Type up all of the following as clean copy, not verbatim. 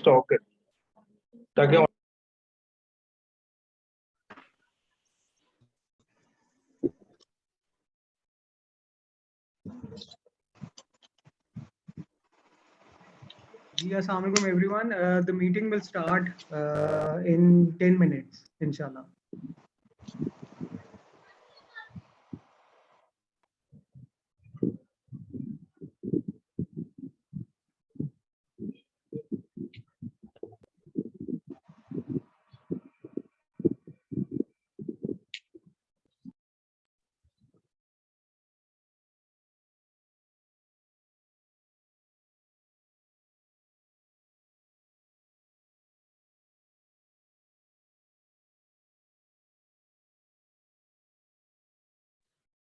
Stock कर ताकि जी अस्सलाम वालेकुम everyone. The meeting will start in 10 minutes, inshallah.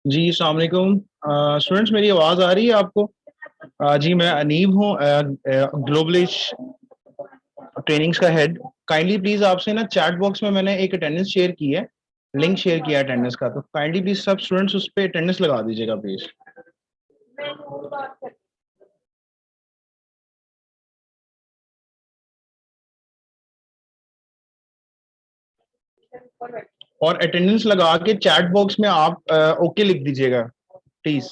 जी अस्सलाम वालेकुम स्टूडेंट्स, मेरी आवाज़ आ रही है आपको? जी मैं अनीब हूँ, ग्लोबलिश ट्रेनिंग्स का हेड. काइंडली प्लीज आपसे ना चैट बॉक्स में मैंने एक अटेंडेंस शेयर की है, लिंक शेयर किया है अटेंडेंस का, तो काइंडली प्लीज सब स्टूडेंट्स उस पर अटेंडेंस लगा दीजिएगा प्लीज. और अटेंडेंस लगा के चैट बॉक्स में आप ओके लिख दीजिएगा please.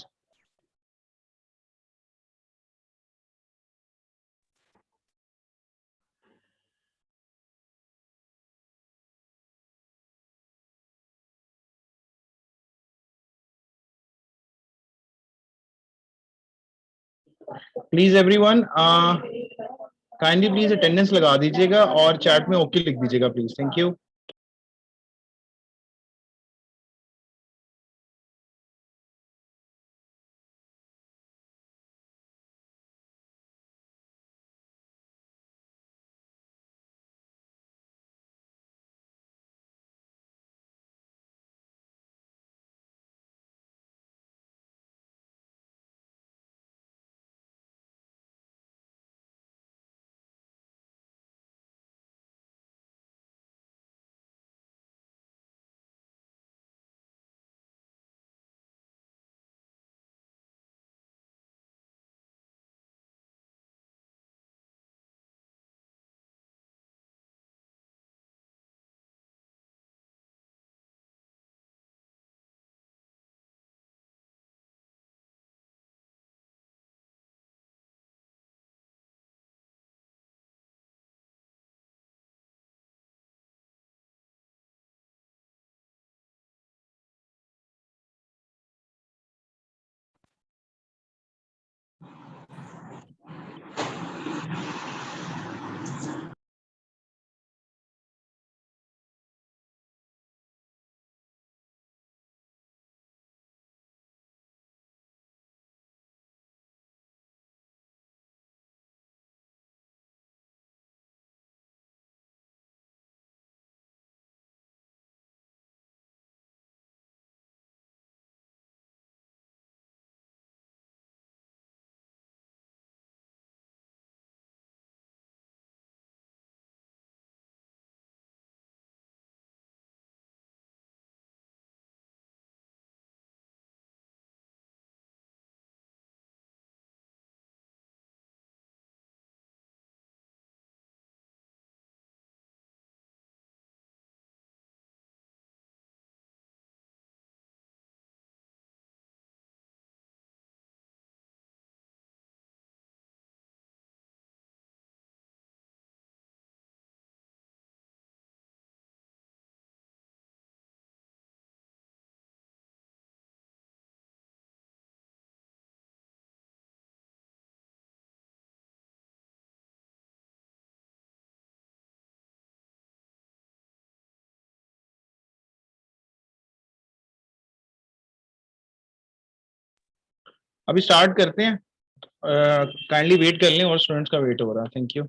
Please everyone kindly please attendance लगा दीजिएगा और चैट में ओके लिख दीजिएगा प्लीज. Thank you. अभी स्टार्ट करते हैं. काइंडली वेट कर लें और स्टूडेंट्स का वेट हो रहा है. Thank you.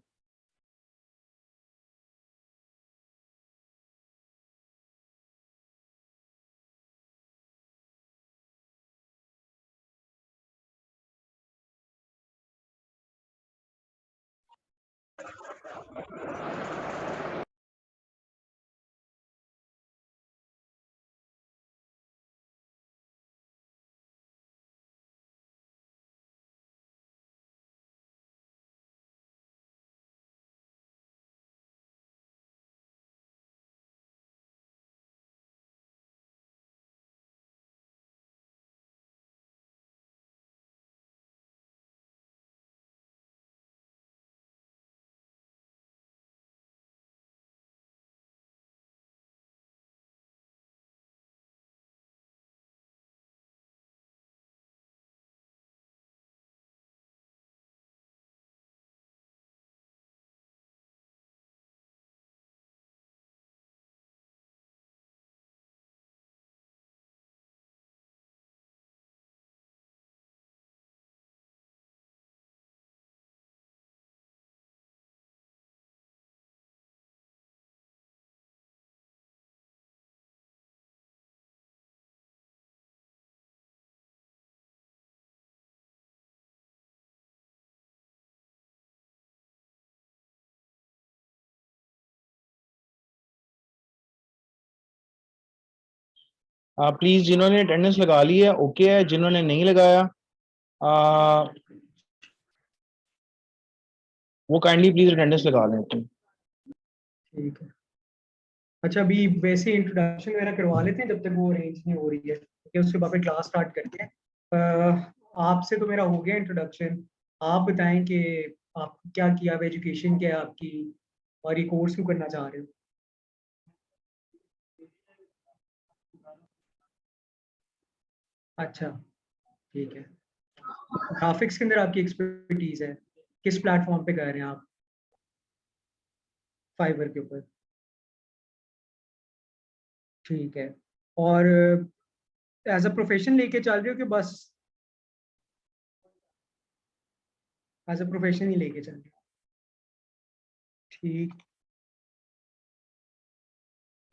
प्लीज जिन्होंने अटेंडेंस लगा ली है ओके है, जिन्होंने नहीं लगाया वो काइंडली प्लीज अटेंडेंस लगा लें अपनी। ठीक है। अच्छा, अभी वैसे इंट्रोडक्शन वगैरह करवा लेते हैं जब तक वो अरेंज नहीं हो रही है, ठीक है? उसके बाद फिर क्लास स्टार्ट करते हैं। आपसे तो मेरा हो गया इंट्रोडक्शन। आप बताएं कि आप क्या किया, एजुकेशन क्या है आपकी, और ये कोर्स क्यों करना चाह रहे हो? अच्छा, ठीक है। ग्राफिक्स के अंदर आपकी एक्सपर्टीज है, किस प्लेटफॉर्म पे कर रहे हैं आप? फाइवर के ऊपर, ठीक है। और एज अ प्रोफेशन लेके चल रहे हो कि बस एज अ प्रोफेशन ही लेके चल रहे हो? ठीक।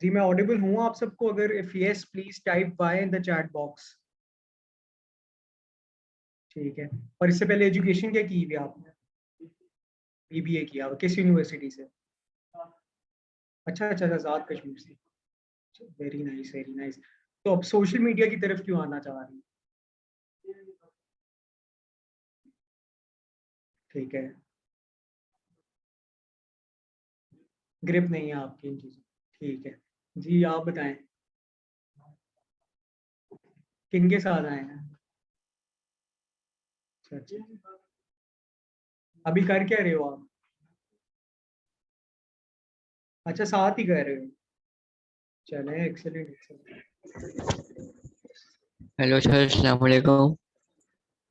जी, मैं ऑडिबल हूँ आप सबको? अगर if yes please type bye in the chat box. ठीक है। और इससे पहले एजुकेशन क्या की हुई है आपने? बीबीए किया हुआ, किस यूनिवर्सिटी से? अच्छा अच्छा, आजाद कश्मीर से। Very nice, very nice. तो अब सोशल मीडिया की तरफ क्यों आना चाह रही हैं? ठीक है। ग्रिप नहीं है आपकी इन चीजों। ठीक है। जी, आप बताएं, किन के साथ आए हैं? अच्छा अच्छा। अभी कर क्या रहे हो आप? अच्छा, साथ ही कर रहे हो। चले, एक्सेलेंट एक्सेलेंट। हेलो सर, अस्सलाम वालेकुम।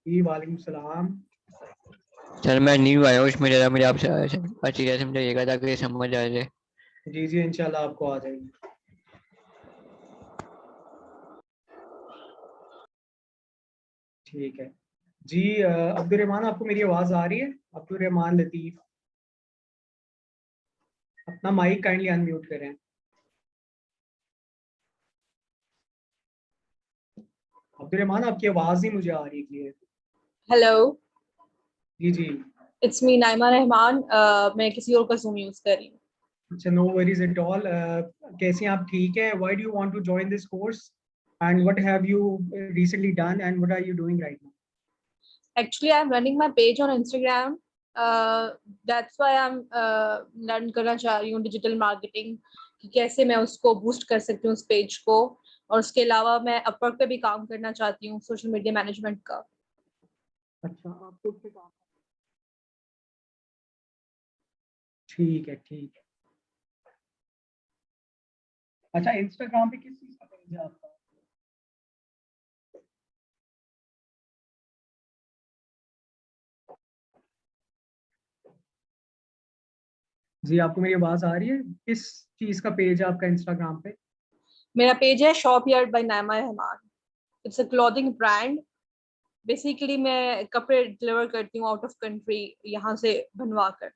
जी, वालेकुम सलाम। सर मैं न्यू आया हूँ इसमें, ज़रा मुझे आपसे अच्छी तरह समझाइएगा ताकि समझ आ जाए। जी जी, इंशाल्लाह आपको आ जाएगी। ठीक है। जी, अब्दुल रहमान, आपको मेरी आवाज आ रही है? अब्दुल रहमान लतीफ, अपना माइक काइंडली अनम्यूट करें। अब्दुल रहमान, आपकी आवाज ही मुझे आ रही है क्लियर। हेलो, जी जी। It's me Naima Rahman. मैं किसी और का जूम यूज कर रही हूँ। अच्छा, नो वरीज एट ऑल। कैसे हैं आप? ठीक है। Why do you want to join this course and what have you recently done and what are you doing right now? Actually I am running my page on Instagram. That's why I am learn करना चाह रही हूँ digital marketing, कि कैसे मैं उसको boost कर सकती हूँ उस पेज को। और उसके अलावा मैं अपवर्क पे भी काम करना चाहती हूँ, सोशल मीडिया मैनेजमेंट का। अच्छा, आप खुद से काम। ठीक है, ठीक है। अच्छा, इंस्टाग्राम पे किस चीज का पेज है आपका? जी, आपको मेरी आवाज आ रही है? किस चीज का पेज है आपका इंस्टाग्राम पे? मेरा पेज है shop yard by Naima Rahman. It's a clothing brand. Basically मैं कपड़े डिलीवर करती हूँ आउट ऑफ कंट्री, यहाँ से बनवा कर।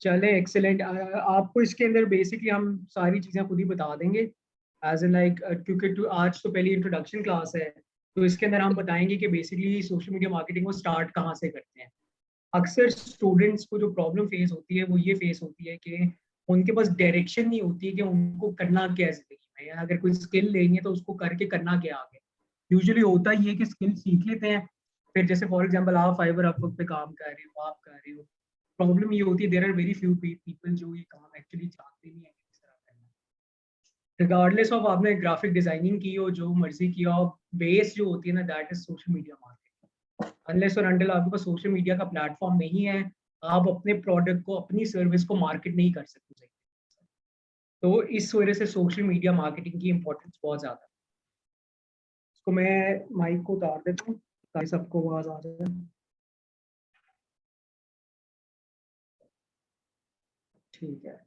चले, एक्सेलेंट। आपको इसके अंदर बेसिकली हम सारी चीजें खुद ही बता देंगे, एज ए लाइक, क्योंकि आज तो पहली इंट्रोडक्शन क्लास है, तो इसके अंदर हम बताएंगे कि बेसिकली सोशल मीडिया मार्केटिंग को स्टार्ट कहाँ से करते हैं। अक्सर स्टूडेंट्स को जो प्रॉब्लम फेस होती है वो ये फेस होती है कि उनके पास डायरेक्शन नहीं होती है कि उनको करना क्या है जिंदगी में, या अगर कोई स्किल लेनी है तो उसको करके करना क्या आगे। यूजुअली होता ही है कि स्किल सीख लेते हैं, फिर जैसे फॉर एग्जांपल आप फाइवर अपवर्क पे काम कर रहे हो, आप कर रहे हो। प्रॉब्लम ये होती है, there are very few people जो ये काम एक्चुअली जानते नहीं है कि किस तरह करना है। रिगार्डलेस ऑफ आपने ग्राफिक डिजाइनिंग की हो, जो मर्जी किया हो, बेस जो होती है ना, that is social media marketing. Unless और अनटिल आपके पास सोशल मीडिया का प्लेटफॉर्म नहीं है, आप अपने प्रोडक्ट को, अपनी सर्विस को मार्केट नहीं कर सकते। तो इस वजह से सोशल मीडिया मार्केटिंग की इंपॉर्टेंस बहुत ज्यादा है। इसको मैं माइक को उतार देता हूँ ताकि सबको आवाज आ जाए। ठीक है।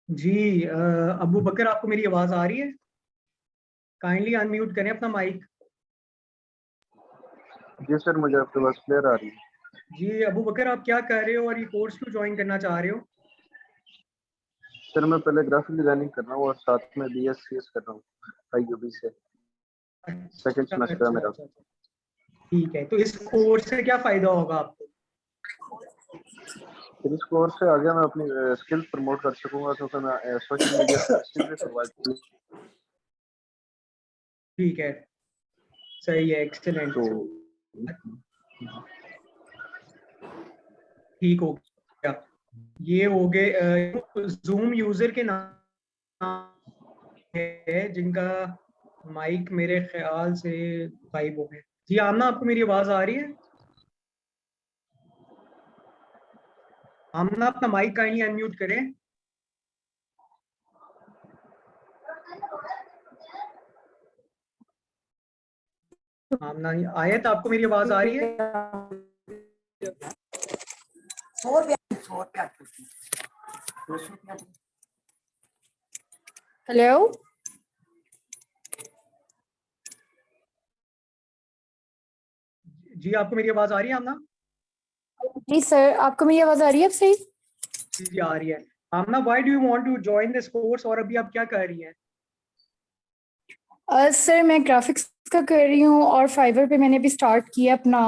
जी, अबू बकर, आपको मेरी आवाज आ रही है? काइंडली अनम्यूट करें अपना माइक। जी सर, मुझे आपकी आवाज क्लियर आ रही है। जी अबू बकर, आप क्या कर रहे हो और ये कोर्स क्यों ज्वाइन करना चाह रहे हो? सर मैं पहले ग्राफिक डिजाइनिंग कर रहा हूँ और साथ में BSc कर रहा हूँ IUB से। सेकंड अच्छा सेमेस्टर है अच्छा मेरा। अच्छा अच्छा। ठीक है, तो इस कोर्स से क्या फायदा होगा आपको? फिर इस कोर्स से आगे मैं अपनी स्किल्स प्रमोट कर सकूंगा, तो फिर मैं सोशल मीडिया सर्विसेज भी प्रोवाइड करूँ। ठीक है, सही है, एक्सीलेंट। तो ठीक हो गया, ये हो गए जूम यूजर के नाम है जिनका माइक मेरे ख्याल से गायब हो गया। जी आमना, आपको मेरी आवाज आ रही है? आमना, अपना माइक काइंडली अनम्यूट करें। आमना, आयत, आपको मेरी आवाज आ रही है? हेलो जी, आपको मेरी आवाज आ रही है आमना? जी सर, आपको मेरी आवाज आ रही है अब सही? जी आ रही है। Amna, why do you want to join this course, और अभी आप क्या कर रही हैं? सर मैं ग्राफिक्स का कर रही हूँ और फाइवर पे मैंने भी स्टार्ट किया अपना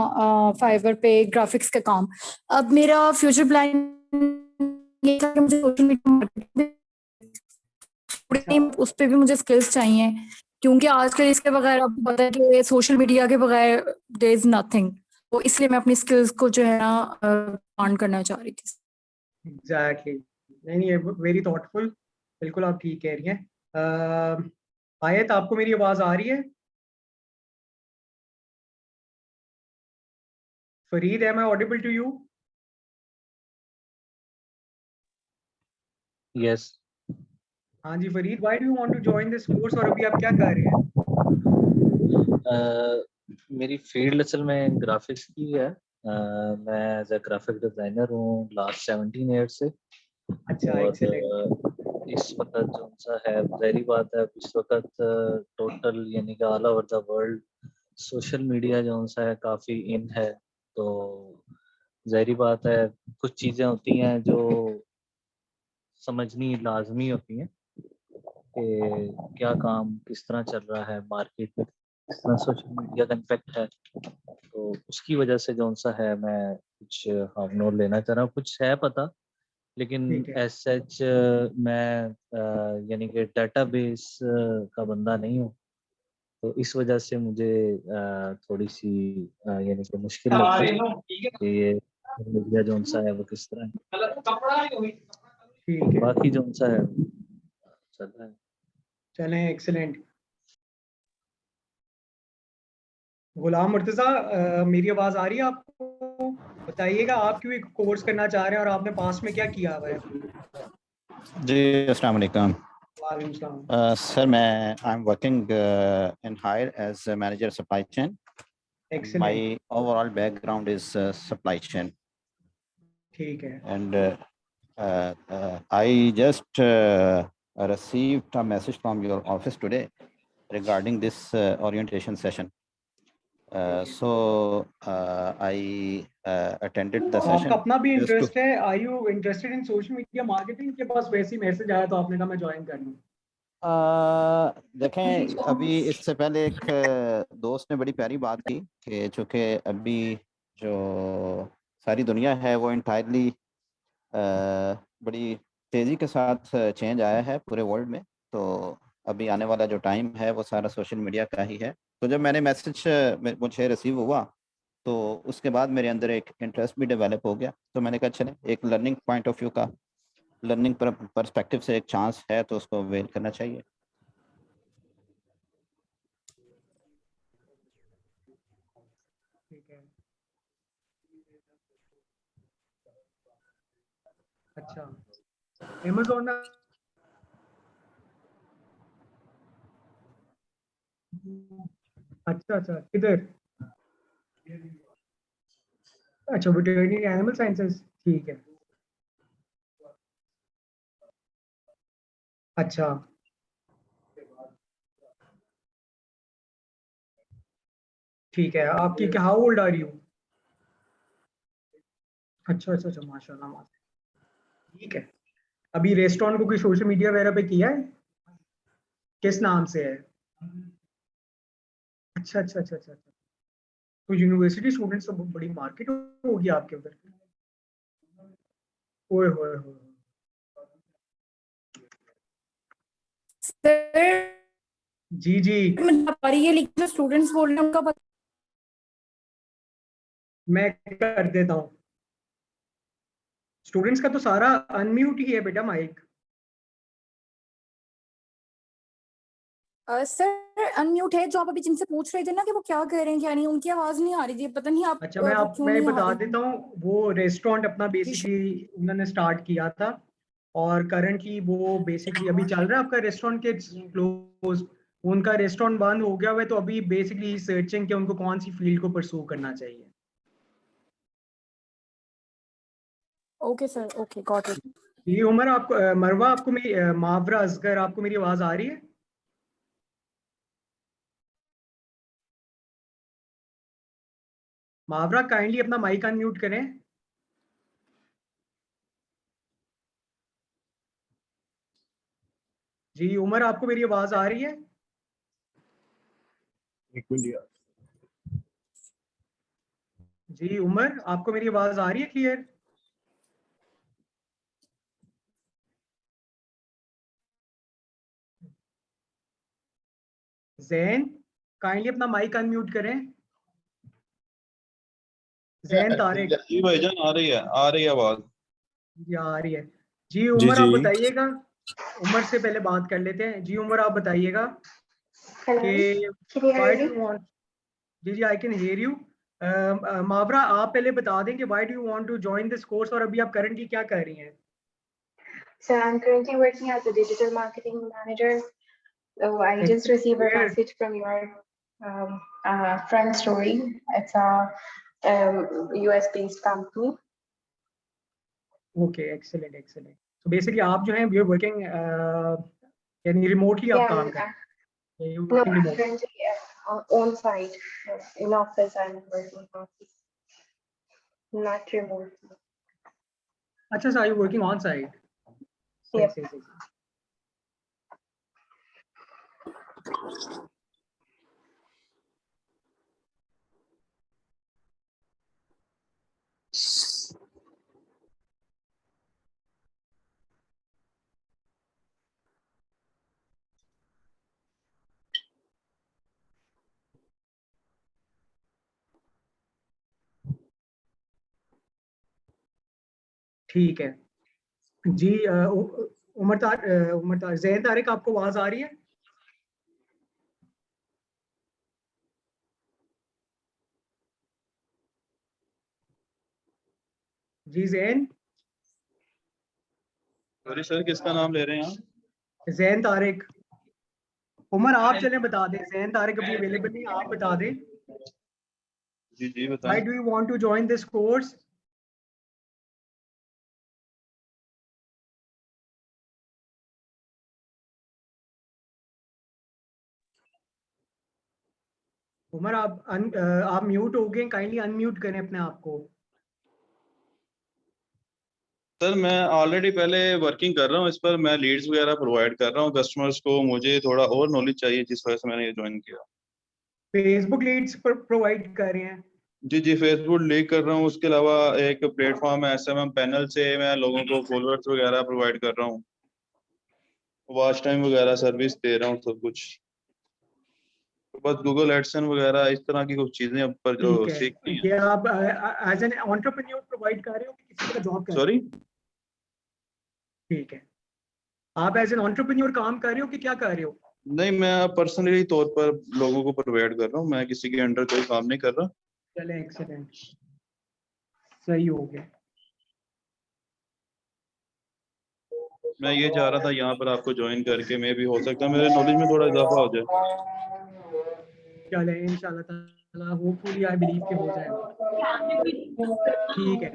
फाइवर पे ग्राफिक्स का काम। अब मेरा फ्यूचर प्लान ये था कि मुझे सोशल मीडिया उस पर भी मुझे स्किल्स चाहिए, क्योंकि आजकल इसके बगैर आपको पता है कि सोशल मीडिया के बगैर देयर इज नथिंग। तो इसलिए मैं अपनी स्किल्स को जो है ना ऑन करना चाह रही थी। एग्जैक्टली, नहीं नहीं, वेरी थॉटफुल, बिल्कुल आप ठीक कह रही हैं। आयत, आपको मेरी आवाज आ रही है? Farid, am I audible to you? Yes. हाँ जी Farid, why do you want to join this course, और अभी आप क्या कर रहे हैं? मेरी फील्ड असल में ग्राफिक्स की है। मैं एज ए ग्राफिक डिज़ाइनर हूँ लास्ट 17 ईयर से। अच्छा, और एक्सीलेंट। इस वक्त जो सा है, ज़ाहिर बात है इस वक्त टोटल यानी कि all over the world social media जो सा है काफ़ी इन है। तो ज़ाहिर बात है कुछ चीज़ें होती हैं जो समझनी लाजमी होती हैं कि क्या काम किस तरह चल रहा है मार्केट में, किस तरह सोशल मीडिया का इम्पैक्ट है। तो उसकी वजह से जो सा है मैं कुछ हाफ नोट लेना चाह रहा हूँ। कुछ है पता, लेकिन ठीक है, एज सच मैं यानी कि डेटाबेस का बंदा नहीं हूँ। तो इस वजह से मुझे थोड़ी सी यानी कि मुश्किल लगती है कि ये मीडिया जो सा है वो किस तरह है। ठीक है, बाकी जो सा है चल रहा है। चलें, एक्सीलेंट। गुलाम मुर्तजा, मेरी आवाज आ रही है आपको? बताइएगा, आप क्यों एक कोर्स करना चाह रहे हैं और आपने पास में क्या किया हुआ है? जी अस्सलाम वालेकुम वालेकुम सलाम। सर, मैं I am working in Haier as manager supply chain. Excellent, my overall background is supply chain ठीक है। And I just received a message from your office today regarding this orientation session. So I attended the आपका session अपना भी just to interest है? Are you interested in social media marketing? के पास वैसे ही message आया तो आपने कहा मैं ज्वाइन कर लूं? देखें, अभी इससे पहले एक दोस्त ने बड़ी प्यारी बात की कि चूँकि अभी जो सारी दुनिया है वो इंटायरली बड़ी तेज़ी के साथ चेंज आया है पूरे वर्ल्ड में। तो अभी आने वाला जो टाइम है वो सारा सोशल मीडिया का ही है। तो जब मैंने मैसेज मुझे रिसीव हुआ तो उसके बाद मेरे अंदर एक इंटरेस्ट भी डेवलप हो गया। तो मैंने कहा चलें, एक लर्निंग पॉइंट ऑफ व्यू का, लर्निंग पर्सपेक्टिव से एक चांस है तो उसको अवेल करना चाहिए। ठीक है, अच्छा। Amazon में अच्छा अच्छा, किधर? अच्छा, वेटरनरी एनिमल साइंसेस, ठीक है। अच्छा, ठीक है। आपकी क्या, हाउ ओल्ड आर यू? अच्छा अच्छा अच्छा, माशाल्लाह माशाल्लाह, ठीक है। अभी रेस्टोरेंट को कोई सोशल मीडिया वगैरह पे किया है? किस नाम से है? अच्छा अच्छा अच्छा अच्छा अच्छा। तो यूनिवर्सिटी स्टूडेंट्स तो बड़ी मार्केट होगी आपके उधर। ओए होए होए। सर जी जी मुझे आ रही है, लेकिन जो स्टूडेंट्स बोल रहे हैं उनका मैं कर देता हूँ। स्टूडेंट्स का तो सारा अनम्यूट ही है बेटा माइक। सर अनम्यूट है। जो आप अभी जिनसे पूछ रहे थे ना कि वो क्या कह रहे हैं क्या नहीं, उनकी आवाज नहीं आ रही थी, पता नहीं आप अच्छा वो क्यों मैं नहीं आ बता रही। देता हूँ। वो रेस्टोरेंट अपना जी बेसिकली उन्होंने स्टार्ट किया था और करंटली वो बेसिकली अभी चल रहा है आपका रेस्टोरेंट के क्लोज। उनका रेस्टोरेंट बंद हो गया हुआ है, तो अभी बेसिकली सर्चिंग के उनको कौन सी फील्ड को परस्यू करना चाहिए। Okay sir, okay got it. ये उमर आपको मरवा आपको मेरी मावरा असगर आपको मेरी आवाज आ रही है? मावरा काइंडली अपना माइक अनम्यूट करें। जी उमर आपको मेरी आवाज आ रही है? जी उमर आपको मेरी आवाज आ रही है क्लियर? जैन काइंडली अपना माइक अनम्यूट करें। जैन तारिक। जी भाईजान आ रही है आवाज। जी आ रही है। जी उमर आप बताइएगा। उमर से पहले बात कर लेते हैं। जी उमर आप बताइएगा कि व्हाई डू यू वांट। जी जी I can hear you. Mawra आप पहले बता दें कि why do you want to join this course और अभी आप करंटली क्या कर रही हैं? So I'm currently working as a digital marketing manager. So I just received a Where? message from your friend story. It's a US-based company. Okay excellent excellent. So basically आप जो हैं वी आर वर्किंग यानी remotely आप Yeah, काम कर रहे हैं। no, working remote. currently on site. In office, I'm working in office, not remote. अच्छा sir, you working on site. सही Yep. सही सही। ठीक है जी। उमर जैन तारिक आपको आवाज आ रही है? जी जैन। सॉरी सर किसका नाम ले रहे हैं आप? जैन तारिक। उमर आप चले बता दें। जैन तारिक अभी अवेलेबल नहीं, आप बता दें। जी बताएं। Why do you want to join this course? Umar आप म्यूट हो गए, काइंडली अनम्यूट करें अपने आप को। सर मैं ऑलरेडी पहले वर्किंग कर रहा हूँ इस पर। मैं लीड्स वगैरह प्रोवाइड कर रहा हूँ कस्टमर्स को। मुझे थोड़ा और नॉलेज चाहिए जिस वजह से मैंने ये ज्वाइन किया। फेसबुक लीड्स पर प्रोवाइड कर रहे हैं? जी फेसबुक लीड कर रहा हूँ। उसके अलावा एक प्लेटफॉर्म है SMM पैनल से मैं लोगों को फॉलोअर्स वगैरह प्रोवाइड कर रहा हूँ। वॉच टाइम वगैरह सर्विस दे रहा हूँ सब कुछ। बस गूगल एडसन वगैरह इस तरह की कुछ चीजें अब पर जो ठीक है। सीखनी है। ये आप एज एन एंटरप्रेन्योर प्रोवाइड कर रहे हो कि किसी का जॉब कर रहे सॉरी? हो? ठीक है। आप एज एन एंटरप्रेन्योर काम कर रहे हो कि क्या कर रहे हो? नहीं मैं पर्सनली तौर पर लोगों को प्रोवाइड कर रहा हूँ। मैं किसी के अंडर कोई काम नहीं कर रहा। चले एक्सीलेंट, सही हो गया। मैं ये चाह रहा था यहाँ पर आपको ज्वाइन करके मैं भी हो सकता है मेरे नॉलेज में थोड़ा इजाफा हो जाए। चले इंशाल्लाह ताला होपफुली आई बिलीव के हो जाएगा। ठीक है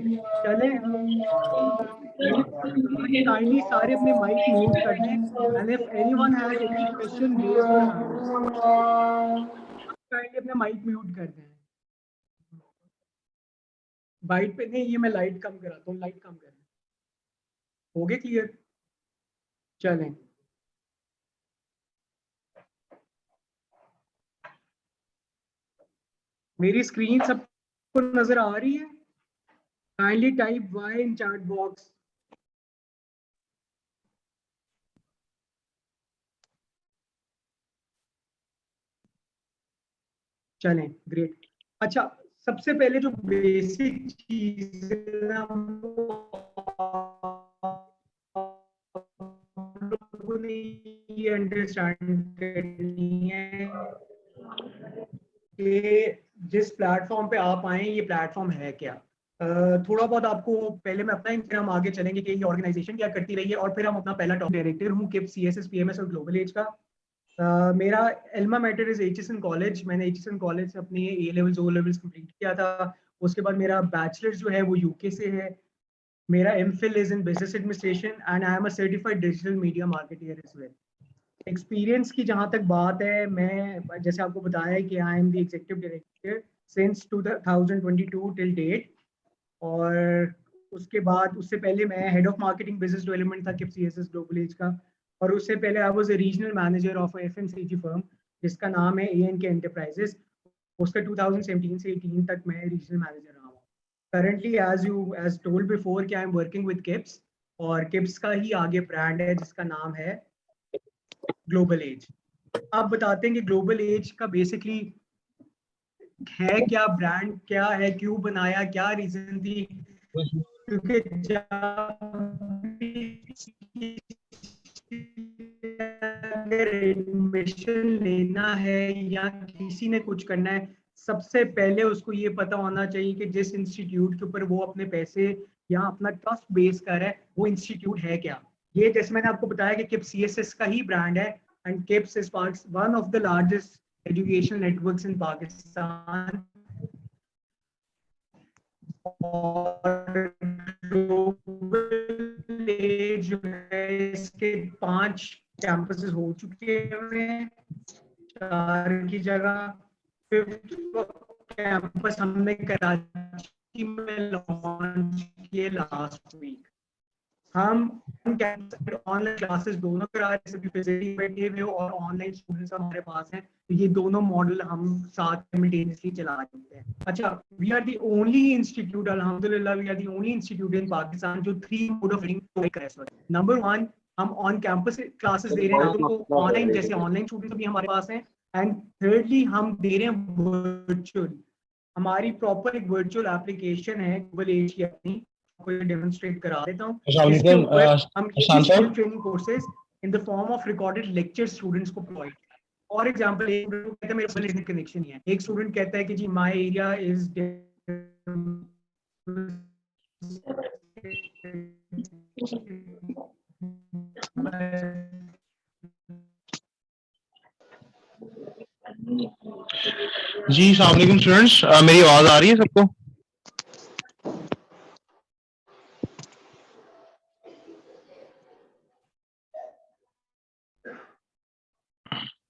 चले। काइंडली सारे अपने माइक म्यूट कर दें and if anyone has any question raise your hands. Kindly अपने माइक म्यूट कर दें। बाइट पे नहीं, ये मैं लाइट कम कराता हूँ। लाइट कम कर। हो गए क्लियर? चलें, मेरी स्क्रीन सबको नजर आ रही है? Kindly type Y in chat box. चलें, ग्रेट। अच्छा, सबसे पहले जो बेसिक चीज लोगों ने ये अंडरस्टैंड करनी है कि जिस प्लेटफॉर्म पे आप आए ये प्लेटफॉर्म है क्या। थोड़ा बहुत आपको पहले मैं अपना, फिर हम आगे चलेंगे कि ये ऑर्गेनाइजेशन क्या करती रही है, और फिर हम अपना पहला टॉप डायरेक्टर हूँ किप्स CSS PMS और ग्लोबल एज का। मेरा Elma matter is HSN college. मैंने HSN कॉलेज से अपनी A levels O levels complete किया था। उसके बाद मेरा बैचलर जो है वो UK से है। मेरा MPhil is in business administration and I am a certified digital media marketer as well. Experience की जहाँ तक बात है, मैं जैसे आपको बताया कि I am the executive director since 2022 till date, और उसके बाद उससे पहले मैं head of marketing business development था किप्स CSS ग्लोबल एज का, और उससे पहले I was a regional manager of FMCG firm जिसका नाम है ANK एंटरप्राइजेस। उसका 2017 से 18 तक मैं रीजनल मैनेजर रहा हूँ। करंटली एज टोल्ड बिफोर कि I am working with KIPS, और किप्स का ही आगे ब्रांड है जिसका नाम है ग्लोबल एज। आप बताते हैं कि ग्लोबल एज का बेसिकली है क्या, ब्रांड क्या है, क्यों बनाया, क्या रीजन थी, क्योंकि अगर एडमिशन लेना है या किसी ने कुछ करना है, सबसे पहले उसको ये पता होना चाहिए कि जिस इंस्टीट्यूट के ऊपर वो अपने पैसे या अपना ट्रस्ट बेस कर है वो इंस्टीट्यूट है क्या। ये जैसे मैंने आपको बताया कि किप्स CSS का ही ब्रांड है, and KIPS is one of the largest education networks in Pakistan. और जो है इसके 5 कैंपसेस हो चुके हैं 4 की जगह। 5th कैंपस हमने कराची में लॉन्च किए लास्ट वीक। हम ऑनलाइन क्लासेस दोनों करा रहे हैं, फैसिलिटी बैठे हुए और ऑनलाइन स्टूडेंट्स हमारे पास हैं, तो ये दोनों मॉडल हम साथ साइमल्टेनियसली चला सकते हैं। अच्छा, we are the only institute, अल्हम्दुलिल्लाह we are the only institute in Pakistan जो 3 मोड ऑफ लर्निंग प्रोवाइड कर रहा है। नंबर 1, हम ऑन कैंपस क्लासेस दे रहे हैं आपको, ऑनलाइन जैसे ऑनलाइन स्टूडेंट्स भी हमारे पास हैं, एंड थर्डली हम दे रहे हैं वर्चुअल। हमारी प्रॉपर एक वर्चुअल एप्लीकेशन है गूगल एज की अपनी, डेमोन्स्ट्रेट करा देता हूँ। इसके ऊपर हम skill training courses in the form of recorded lecture students को प्रोवाइड। फॉर एग्जांपल, एक स्टूडेंट कहता है मेरे मोबाइल इंटरनेट कनेक्शन नहीं है, एक स्टूडेंट कहता है कि जी माय एरिया इज जी अस्सलाम वालेकुम स्टूडेंट्स, मेरी आवाज आ रही है सबको?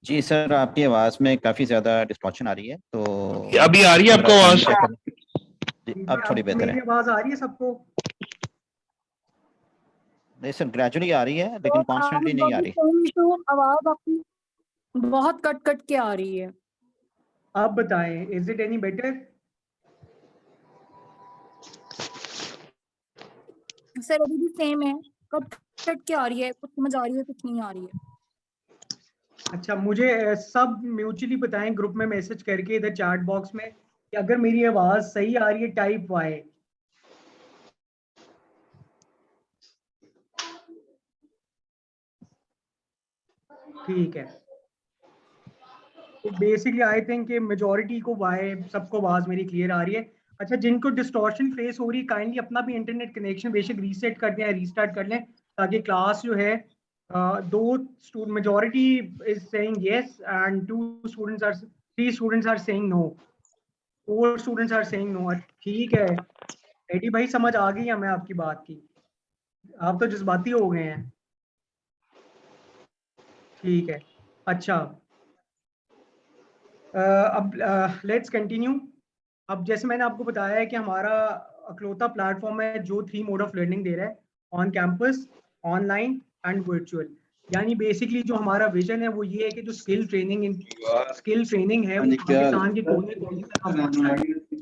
जी सर, आपकी आवाज़ में काफ़ी ज़्यादा डिस्टॉर्शन आ रही है, तो अभी आ रही है आपको आवाज? जी, अब थोड़ी बेहतर मेरी है। आवाज आ रही है सबको? नहीं सर, ग्रेजुअली आ रही है लेकिन कॉन्स्टेंटली नहीं आ रही। आवाज आपकी बहुत कट कट के आ रही है। आप बताएं, is it any better? Sir अभी भी सेम है, कट कट के आ रही है, कुछ समझ आ रही है कुछ नहीं आ रही है। अच्छा, मुझे सब म्यूचुअली बताएं ग्रुप में मैसेज करके इधर चैट बॉक्स में कि अगर मेरी आवाज सही आ रही है, टाइप वाई। ठीक है, तो बेसिकली आई थिंक कि मेजॉरिटी को वाई, सबको आवाज मेरी क्लियर आ रही है। अच्छा, जिनको डिस्टॉर्शन फेस हो रही है काइंडली अपना भी इंटरनेट कनेक्शन बेशक रीसेट कर दें, रीस्टार्ट कर लें, ताकि क्लास जो है majority is saying yes and 3 students are saying no, 4 students are saying no। ठीक है एडी भाई, समझ आ गई हमें आपकी बात की, आप तो जज्बाती हो गए हैं। ठीक है, अच्छा अब लेट्स कंटिन्यू। अब जैसे मैंने आपको बताया है कि हमारा अकलौता प्लेटफॉर्म है जो 3 मोड ऑफ लर्निंग दे रहा है, on campus, online and virtual. यानी बेसिकली जो हमारा विजन है वो ये है कि जो स्किल ट्रेनिंग है वो क्या पाकिस्तान के कोने कोने तक हम पहुंचाएं।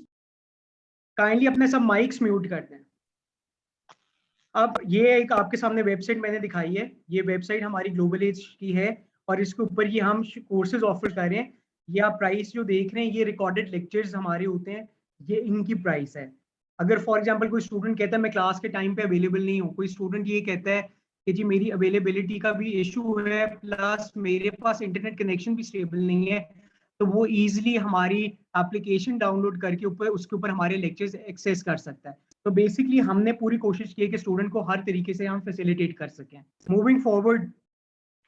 काइंडली अपने सब माइक्स म्यूट कर दें। अब ये एक आपके सामने वेबसाइट मैंने दिखाई है, ये वेबसाइट हमारी ग्लोबल एज की है और इसके ऊपर ये हम कोर्सेज ऑफर कर रहे हैं। ये आप प्राइस जो देख रहे हैं ये रिकॉर्डेड लेक्चर्स हमारे होते हैं, ये इनकी प्राइस है। अगर फॉर एग्जांपल कोई स्टूडेंट कहता है मैं क्लास के टाइम पे अवेलेबल नहीं हूँ, कोई स्टूडेंट ये कहता है कि जी मेरी अवेलेबिलिटी का भी इशू है प्लस मेरे पास इंटरनेट कनेक्शन भी स्टेबल नहीं है, तो वो इजीली हमारी एप्लीकेशन डाउनलोड करके उसके ऊपर हमारे लेक्चर्स एक्सेस कर सकता है। तो बेसिकली हमने पूरी कोशिश की है कि स्टूडेंट को हर तरीके से हम फैसिलिटेट कर सकें। Moving forward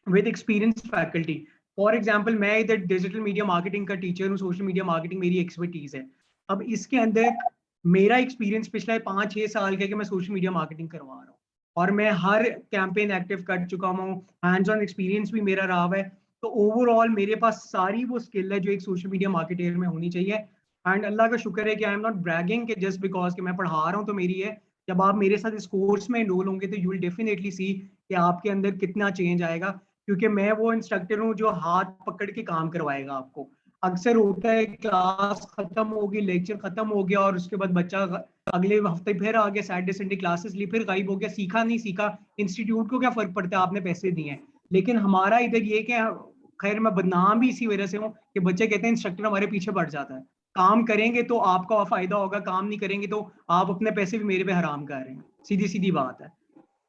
with experience faculty, for example मैं इधर डिजिटल मीडिया मार्केटिंग का टीचर हूँ, सोशल मीडिया मार्केटिंग मेरी एक्सपर्टीज है। अब इसके अंदर मेरा एक्सपीरियंस पिछले 5-6 साल का है कि मैं सोशल मीडिया मार्केटिंग करवा रहा हूँ और मैं हर कैंपेन एक्टिव कर चुका हूँ, हैंड्स ऑन एक्सपीरियंस भी मेरा रहा है। तो ओवरऑल मेरे पास सारी वो स्किल है जो एक सोशल मीडिया मार्केटर में होनी चाहिए। एंड अल्लाह का शुक्र है कि आई एम नॉट ब्रैगिंग कि जस्ट बिकॉज कि मैं पढ़ा रहा हूँ तो मेरी है। जब आप मेरे साथ इस कोर्स में एनरोल होंगे तो यू विल डेफिनेटली सी कि आपके अंदर कितना चेंज आएगा, क्योंकि मैं वो इंस्ट्रक्टर हूँ जो हाथ पकड़ के काम करवाएगा आपको। अक्सर होता है क्लास खत्म होगी, लेक्चर खत्म हो गया और उसके बाद बच्चा अगले हफ्ते फिर आ गया, सैटरडे संडे क्लासेस ली, फिर गायब हो गया, सीखा नहीं सीखा, इंस्टीट्यूट को क्या फर्क पड़ता है, आपने पैसे दिए हैं। लेकिन हमारा इधर ये कि खैर मैं बदनाम भी इसी वजह से हूँ कि बच्चे कहते हैं इंस्ट्रक्टर हमारे पीछे बढ़ जाता है। काम करेंगे तो आपका फायदा होगा, काम नहीं करेंगे तो आप अपने पैसे भी मेरे पे हराम कर रहे हैं, सीधी सीधी बात है।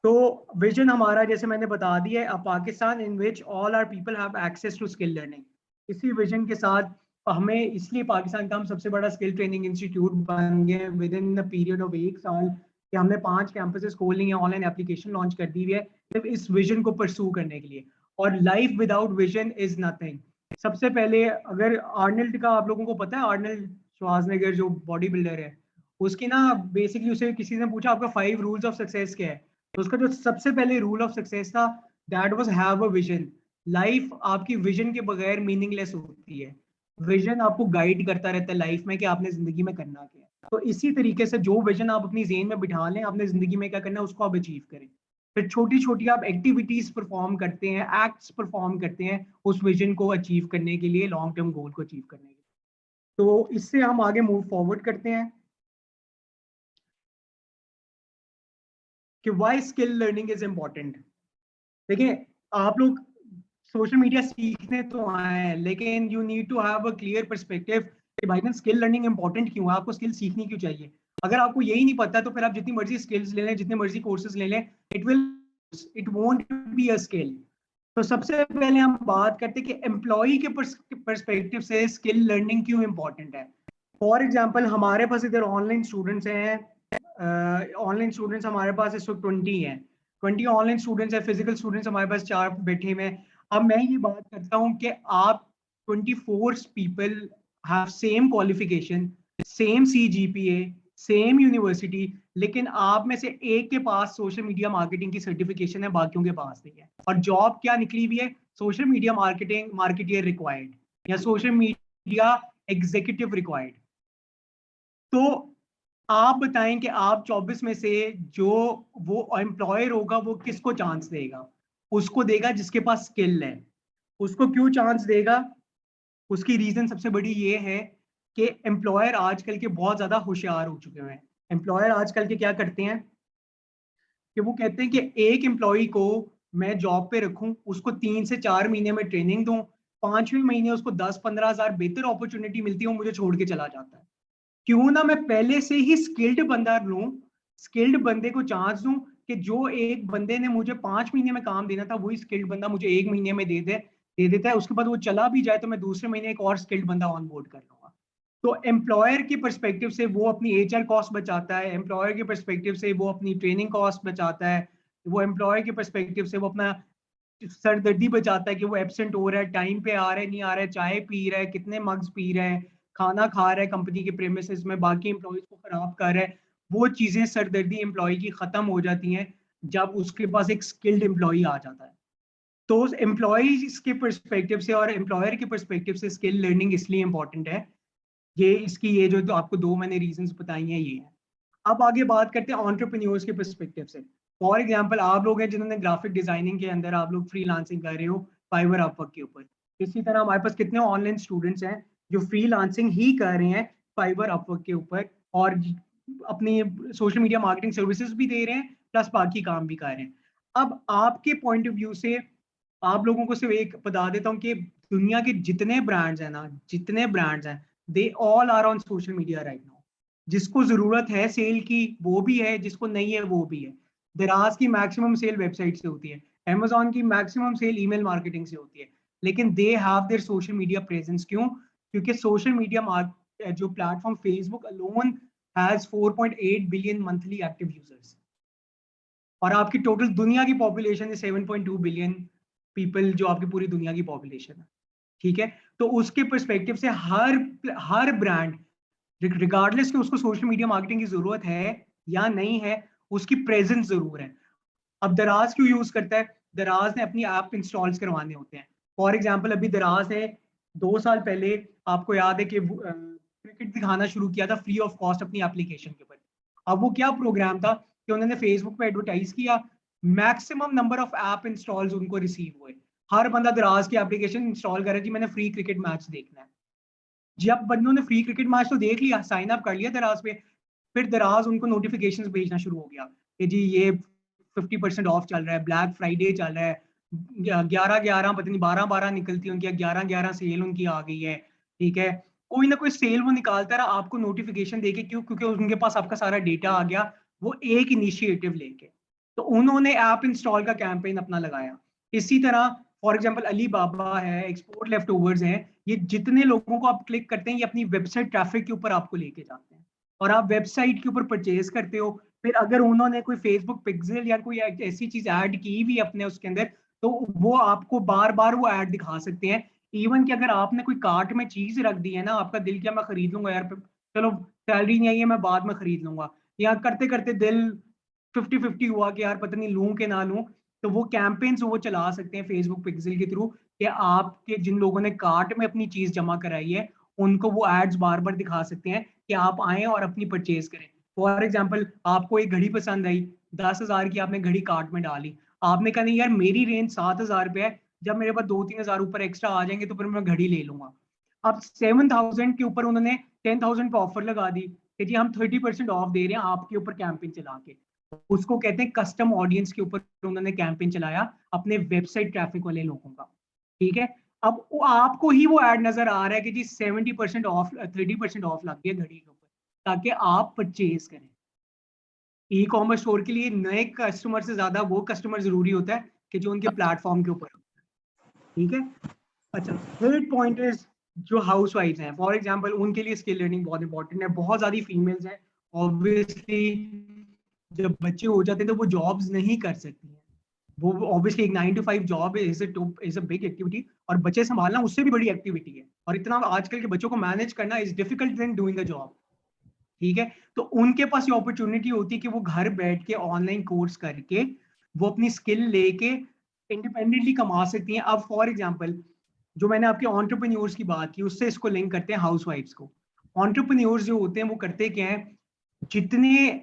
तो विजन हमारा जैसे मैंने बता दिया है, a Pakistan in which all our people have access to skill learning. इसी विजन के साथ हमें इसलिए पाकिस्तान का हम सबसे बड़ा स्किल ट्रेनिंग इंस्टीट्यूट बन गए with in the period of 1 साल कि हमने 5 कैंपसेस खोल ली हैं, ऑनलाइन एप्लीकेशन लॉन्च कर दी हुई है सिर्फ इस विजन को परस्यू करने के लिए। और life without vision is nothing. सबसे पहले अगर आर्नल्ड का आप लोगों को पता है, आर्नल्ड श्वार्ज़नेगर जो बॉडी बिल्डर है, उसकी ना बेसिकली उसे किसी ने पूछा आपका 5 रूल्स ऑफ सक्सेस क्या है, तो उसका जो सबसे पहले रूल ऑफ सक्सेस था that was have a vision. Life आपकी विजन के बगैर मीनिंगलेस होती है। विजन आपको गाइड करता रहता है लाइफ में कि आपने जिंदगी में करना क्या है। तो इसी तरीके से जो विजन आप अपनी ज़हन में बिठा लें आपने जिंदगी में क्या करना है उसको आप अचीव करें। फिर छोटी छोटी आप एक्टिविटीज परफॉर्म करते हैं, एक्ट्स परफॉर्म करते हैं उस विजन को अचीव करने के लिए, लॉन्ग टर्म गोल को अचीव करने के लिए। तो इससे हम आगे मूव फॉरवर्ड करते हैं कि why skill learning is important. देखिए आप लोग सोशल मीडिया सीखने तो आए हैं, लेकिन you need to have a clear perspective कि भाई स्किल लर्निंग इंपॉर्टेंट क्यों है, आपको स्किल सीखनी क्यों चाहिए। अगर आपको यही नहीं पता तो फिर आप जितनी मर्जी स्किल्स ले लें, जितने मर्जी कोर्सेज ले लें, it won't be a skill. तो सबसे पहले हम बात करते हैं कि एम्प्लॉय के पर्सपेक्टिव से स्किल लर्निंग क्यों इंपॉर्टेंट है। फॉर एग्जाम्पल हमारे पास इधर ऑनलाइन स्टूडेंट्स हैं, ऑनलाइन स्टूडेंट्स हमारे पास इस वक्त 20 हैं, 20 ऑनलाइन स्टूडेंट्स हैं, फिजिकल स्टूडेंट्स हमारे पास 4 बैठे हुए हैं। अब मैं ये बात करता हूँ कि आप 24 people have same qualification, same CGPA, same university, लेकिन आप में से एक के पास सोशल मीडिया मार्केटिंग की सर्टिफिकेशन है, बाकियों के पास नहीं है। और जॉब क्या निकली हुई है, social media marketing marketeer required या सोशल मीडिया एग्जीक्यूटिव रिक्वायर्ड। तो आप बताएं कि आप 24 में से जो वो एम्प्लॉयर होगा वो किसको चांस देगा, उसको देगा जिसके पास स्किल है। उसको क्यों चांस देगा, उसकी रीजन सबसे बड़ी ये है कि एम्प्लॉयर आजकल के बहुत ज्यादा होशियार हो चुके हैं। एम्प्लॉयर आजकल के क्या करते हैं कि वो कहते हैं कि एक एम्प्लॉय को मैं जॉब पे रखूं, उसको 3 से 4 महीने में ट्रेनिंग दूं, 5वें महीने उसको 10-15 हजार बेहतर अपॉर्चुनिटी मिलती है, वो मुझे छोड़ के चला जाता है। क्यों ना मैं पहले से ही स्किल्ड बंदा लूं, स्किल्ड बंदे को चांस दूं कि जो एक बंदे ने मुझे 5 महीने में काम देना था वही स्किल्ड बंदा मुझे 1 महीने में दे देता है। उसके बाद वो चला भी जाए तो मैं दूसरे महीने एक और स्किल्ड बंदा ऑन बोर्ड कर लूंगा। तो एम्प्लॉयर की पर्सपेक्टिव से वो अपनी HR कॉस्ट बचाता है, एम्प्लॉयर के पर्सपेक्टिव से वो अपनी ट्रेनिंग कॉस्ट बचाता है, वो एम्प्लॉयर के पर्सपेक्टिव से वो अपना सरदर्दी बचाता है कि वो एब्सेंट हो रहा है, टाइम पे आ रहा है नहीं आ रहा है, चाय पी रहा है, कितने मग्स पी रहा है, खाना खा रहा है कंपनी के प्रेमिसेस में, बाकी एम्प्लॉयज को खराब कर रहा है। वो चीजें सरदर्दी एम्प्लॉय की खत्म हो जाती हैं जब उसके पास एक स्किल्ड एम्प्लॉय आ जाता है। तो उस एम्प्लॉयज के पर्सपेक्टिव से और एम्प्लॉयर के पर्सपेक्टिव से स्किल लर्निंग इसलिए इंपॉर्टेंट है। ये इसकी ये जो तो आपको 2 मैंने रीजंस बताई हैं ये है। अब आगे बात करते हैं एंटरप्रेन्योर्स के पर्सपेक्टिव से। फॉर एग्जांपल आप लोग हैं जिन्होंने ग्राफिक डिजाइनिंग के अंदर आप लोग फ्रीलांसिंग कर रहे हो फाइवर अपवर्क के ऊपर। इसी तरह हमारे पास कितने ऑनलाइन स्टूडेंट्स हैं जो फ्रीलांसिंग ही कर रहे हैं फाइवर अपवर्क के ऊपर और अपनी सोशल मीडिया मार्केटिंग सर्विसेज भी दे रहे हैं प्लस बाकी काम भी कर रहे हैं। अब आपके पॉइंट ऑफ व्यू से आप लोगों को सिर्फ एक बता देता हूँ कि दुनिया के जितने ब्रांड्स हैं ना, जितने ब्रांड्स हैं, they all are on social media right now. जिसको जरूरत है सेल की वो भी है, जिसको नहीं है वो भी है। दराज की मैक्सिमम सेल वेबसाइट से होती है, Amazon की मैक्सिमम सेल ईमेल मार्केटिंग से होती है, लेकिन they have their social media presence. क्यों? क्योंकि सोशल मीडिया जो platform Facebook alone has 4.8 billion monthly active users और आपकी टोटल दुनिया की पॉपुलेशन है 7.2 बिलियन पीपल, जो आपकी पूरी दुनिया की पॉपुलेशन है। ठीक है, तो उसके पर्सपेक्टिव से हर ब्रांड रिगार्डलेस कि उसको सोशल मीडिया मार्केटिंग की जरूरत है या नहीं है, उसकी प्रेजेंस जरूर है। अब दराज क्यों यूज करता है? दराज ने अपनी ऐप इंस्टॉल्स करवाने होते हैं। फॉर एग्जांपल अभी दराज ने 2 साल पहले आपको याद है कि क्रिकेट दिखाना शुरू किया था फ्री ऑफ कॉस्ट अपनी एप्लीकेशन के ऊपर। अब वो क्या प्रोग्राम था कि उन्होंने फेसबुक पे एडवर्टाइज किया, maximum number of app installs उनको रिसीव हुए। हर बंदा दराज की एप्लीकेशन इंस्टॉल करे जी मैंने फ्री क्रिकेट मैच देखना है। जब बंदों ने फ्री क्रिकेट मैच तो देख लिया, साइन अप कर लिया दराज पे, फिर दराज उनको नोटिफिकेशंस भेजना शुरू हो गया कि जी ये 50% ऑफ चल रहा है, ब्लैक फ्राइडे चल रहा है, 11-11 पता नहीं 12-12 निकलती है उनकी, 11-11 सेल उनकी आ गई है। ठीक है, कोई ना कोई सेल वो निकालता रहा आपको नोटिफिकेशन देके। क्यों? क्योंकि उनके पास आपका सारा डेटा आ गया, वो एक इनिशिएटिव लेके। तो उन्होंने ऐप इंस्टॉल का कैंपेन अपना लगाया। इसी तरह फॉर एग्जांपल अली बाबा है, एक्सपोर्ट लेफ्ट ओवर्स हैं, ये जितने लोगों को आप क्लिक करते हैं ये अपनी वेबसाइट ट्रैफिक के ऊपर आपको लेके जाते हैं और आप वेबसाइट के ऊपर परचेज करते हो। फिर अगर उन्होंने कोई फेसबुक पिक्सल या कोई ऐसी चीज ऐड की भी अपने उसके अंदर, तो वो आपको बार बार वो ऐड दिखा सकते हैं। इवन कि अगर आपने कोई कार्ट में चीज रख दी है ना, आपका दिल किया मैं खरीद लूंगा यार, चलो सैलरी नहीं आई है मैं बाद में खरीद लूंगा, या करते करते दिल 50-50 हुआ कि यार पता नहीं लूं कि ना लूं, तो वो कैंपेन्स वो चला सकते हैं फेसबुक पिक्सल के थ्रू कि आपके जिन लोगों ने कार्ट में अपनी चीज जमा कराई है उनको वो एड्स बार बार दिखा सकते हैं कि आप आए और अपनी परचेज करें। फॉर एग्जाम्पल आपको एक घड़ी पसंद आई, 10,000 की आपने घड़ी कार्ट में डाली, आपने कहा नहीं यार मेरी रेंज 7,000 रुपये है, जब मेरे पास 2-3 हजार ऊपर एक्स्ट्रा आ जाएंगे तो फिर मैं घड़ी ले लूंगा। अब 7,000 के ऊपर उन्होंने 10,000 पे ऑफर लगा दी कि जी हम 30% ऑफ दे रहे हैं आपके ऊपर कैंपेन चला के। उसको कहते हैं कस्टम ऑडियंस के ऊपर उन्होंने कैंपेन चलाया अपने वेबसाइट ट्रैफिक वाले लोगों का। ठीक है, अब वो आपको ही वो ऐड नजर आ रहा है कि जी 70% ऑफ 30% ऑफ लग गया घड़ी के ऊपर ताकि आप परचेज करें। ई कॉमर्स स्टोर के लिए नए कस्टमर से ज्यादा वो कस्टमर जरूरी होता है कि जो उनके प्लेटफॉर्म के ऊपर होता है। ठीक है, अच्छा थर्ड पॉइंट इज जो हाउस वाइफ हैं फॉर एग्जांपल उनके लिए स्किल लर्निंग बहुत इंपॉर्टेंट है। बहुत सारी फीमेल्स हैं ऑब्वियसली जब बच्चे हो जाते हैं तो वो जॉब्स नहीं कर सकती हैं। वो ऑब्वियसली एक 9 to 5 job is a big activity और बच्चे संभालना उससे भी बड़ी एक्टिविटी है और इतना आजकल के बच्चों को मैनेज करना is difficult then doing a job. ठीक है, तो उनके पास ये अपॉर्चुनिटी होती है कि वो घर बैठ के ऑनलाइन कोर्स करके वो अपनी स्किल लेके इंडिपेंडेंटली कमा सकती हैं। अब फॉर एग्जांपल जो मैंने आपके एंटरप्रेन्योर्स की बात की उससे इसको लिंक करते हैं हाउसवाइफ्स को। एंटरप्रेन्योर्स जो होते हैं वो करते क्या है, जितने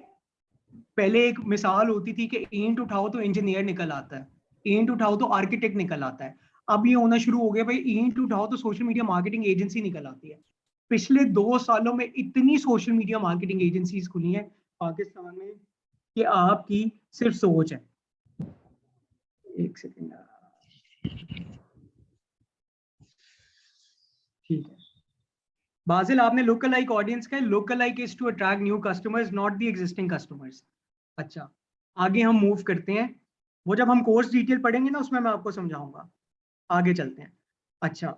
पहले एक मिसाल होती थी कि ईंट उठाओ तो इंजीनियर निकल आता है, ईंट उठाओ तो आर्किटेक्ट निकल आता है। अब ये होना शुरू हो गया भाई ईंट उठाओ तो सोशल मीडिया मार्केटिंग एजेंसी निकल आती है। पिछले 2 सालों में इतनी सोशल मीडिया मार्केटिंग एजेंसीज खुली हैं पाकिस्तान में कि आपकी सिर्फ सोच है। एक सेकेंड, ठीक है, बाजिल आपने लोकल लाइक ऑडियंस का, local like is to attract new customers not the existing customers. अच्छा आगे हम मूव करते हैं, वो जब हम कोर्स डिटेल पढ़ेंगे ना उसमें मैं आपको समझाऊंगा। आगे चलते हैं। अच्छा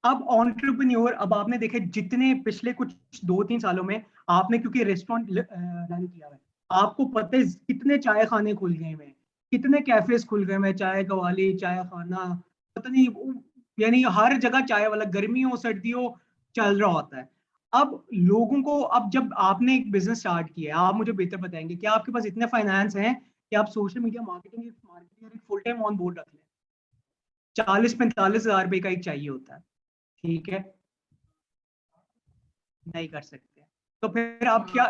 अब एंटरप्रेन्योर, अब आपने देखे जितने पिछले कुछ 2-3 सालों में आपने क्योंकि रेस्टोरेंट रन किया है आपको पता है कितने चाय खाने खुल गए हैं, कितने कैफेज खुल गए हैं, चाय कवाली चाय खाना पता नहीं, यानी हर जगह चाय वाला गर्मी हो सर्दी हो चल रहा होता है। अब लोगों को, अब जब आपने एक बिजनेस स्टार्ट किया है आप मुझे बेहतर बताएंगे कि आपके पास इतने फाइनेंस हैं कि आप सोशल मीडिया मार्केटिंग एक फुल टाइम ऑन बोर्ड रख लें, 40-45 हजार रुपए का एक चाहिए होता है। ठीक है, नहीं कर सकते। तो फिर आप क्या,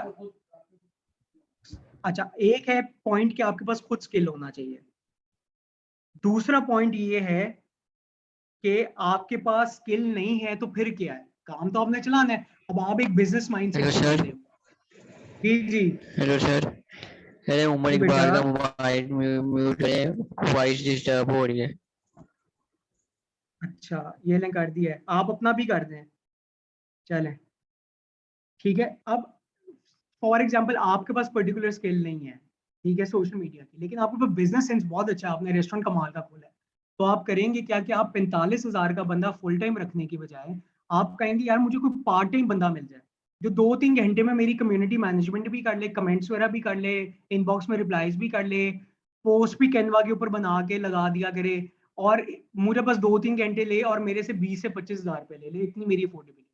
अच्छा एक है पॉइंट कि आपके पास खुद स्किल होना चाहिए, दूसरा पॉइंट ये है कि आपके पास स्किल नहीं है तो फिर क्या है, काम तो आपने चलाना है। अब आप एक बिजनेस माइंडसेट हेलो से सर। चलते हो। जी जी हेलो सर। अरे उमर जी इकबाल बेटा, का मोबाइल म्यूट है, वॉइस डिस्टर्ब हो रही है। अच्छा ये लें कर दिया है, आप अपना भी कर दें, चलें ठीक है। अब फॉर एग्जांपल आपके पास पर्टिकुलर स्किल नहीं है, ठीक है, सोशल मीडिया की, लेकिन आपके पास बिजनेस सेंस बहुत अच्छा है, आपने रेस्टोरेंट कमाल का खोला है, तो आप करेंगे क्या कि आप 45,000 का बंदा फुल टाइम रखने की बजाय आप कहेंगे यार मुझे कोई पार्ट टाइम बंदा मिल जाए जो 2-3 घंटे में मेरी कम्युनिटी मैनेजमेंट भी कर ले, कमेंट्स वगैरह भी कर ले, इनबॉक्स में रिप्लाईज भी कर ले, पोस्ट भी कैनवा के ऊपर बना के लगा दिया करे, और मुझे बस 2-3 घंटे ले और मेरे से 20 से 25 हज़ार रुपये ले ले, इतनी मेरी अफोर्डेबिलिटी।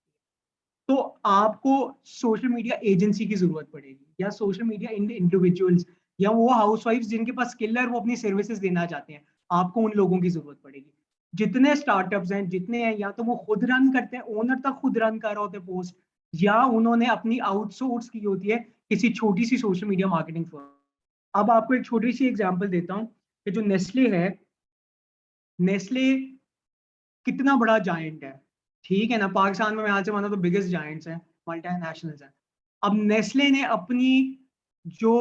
तो आपको सोशल मीडिया एजेंसी की जरूरत पड़ेगी, या सोशल मीडिया इंडिविजुअल्स, या वो हाउसवाइफ्स जिनके पास स्किल है और वो अपनी सर्विसेज देना चाहते हैं, आपको उन लोगों की जरूरत पड़ेगी। जितने स्टार्टअप्स हैं जितने हैं, या तो वो खुद रन करते हैं, ओनर तक खुद रन कर रहे होते हैं पोस्ट, या उन्होंने अपनी आउटसोर्स की होती है किसी छोटी सी सोशल मीडिया मार्केटिंग फर्म। अब आपको एक छोटी सी एग्जांपल देता हूँ कि जो नेस्ले है, नेस्ले कितना बड़ा जायंट है, ठीक है ना, पाकिस्तान में मैं आज से मानो तो बिगेस्ट जायंट्स हैं, मल्टीनेशनल्स हैं। अब नेस्ले ने अपनी जो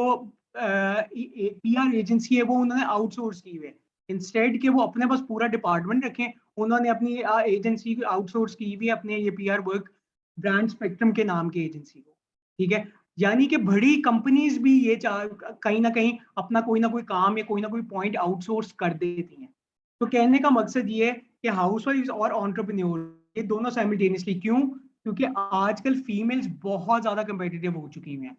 पीआर एजेंसी है वो उन्होंने आउटसोर्स की हुई है, इंस्टेड के वो अपने पास पूरा डिपार्टमेंट रखें, उन्होंने अपनी एजेंसी आउटसोर्स की हुई है, अपने ये पीआर वर्क ब्रांड स्पेक्ट्रम के नाम की एजेंसी को, ठीक है। यानी कि बड़ी कंपनीज भी ये कहीं ना कहीं अपना कोई ना कोई काम या कोई ना कोई पॉइंट आउटसोर्स कर देती हैं। तो कहने का मकसद ये है कि हाउसवाइफ और एंटरप्रेन्योर ये दोनों साइमल्टेनियसली, क्यों, क्योंकि आजकल फीमेल्स बहुत ज्यादा कंपेटिटिव हो चुकी हैं,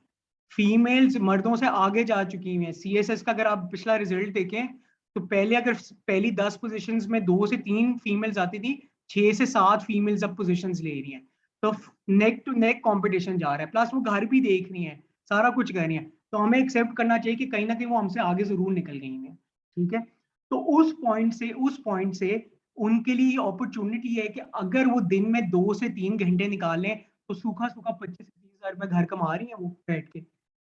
फीमेल्स मर्दों से आगे जा चुकी हैं। सीएसएस का अगर आप पिछला रिजल्ट देखें तो पहले अगर पहली 10 पोजीशंस में 2 से 3 फीमेल्स आती थी, 6 से 7 फीमेल्स अब पोजीशंस ले रही हैं। तो नेक टू नेक कंपटीशन जा रहा है, प्लस वो घर भी देख रही हैं, सारा कुछ कर रही हैं, तो हमें एक्सेप्ट करना चाहिए कि कहीं ना कहीं वो हमसे आगे जरूर निकल गई हैं, ठीक है। तो उस पॉइंट से उनके लिए अपॉर्चुनिटी है कि अगर वो दिन में 2 से 3 घंटे निकालें तो सूखा सूखा 25 से 30 हज़ार रुपये घर कमा रही है वो बैठ के।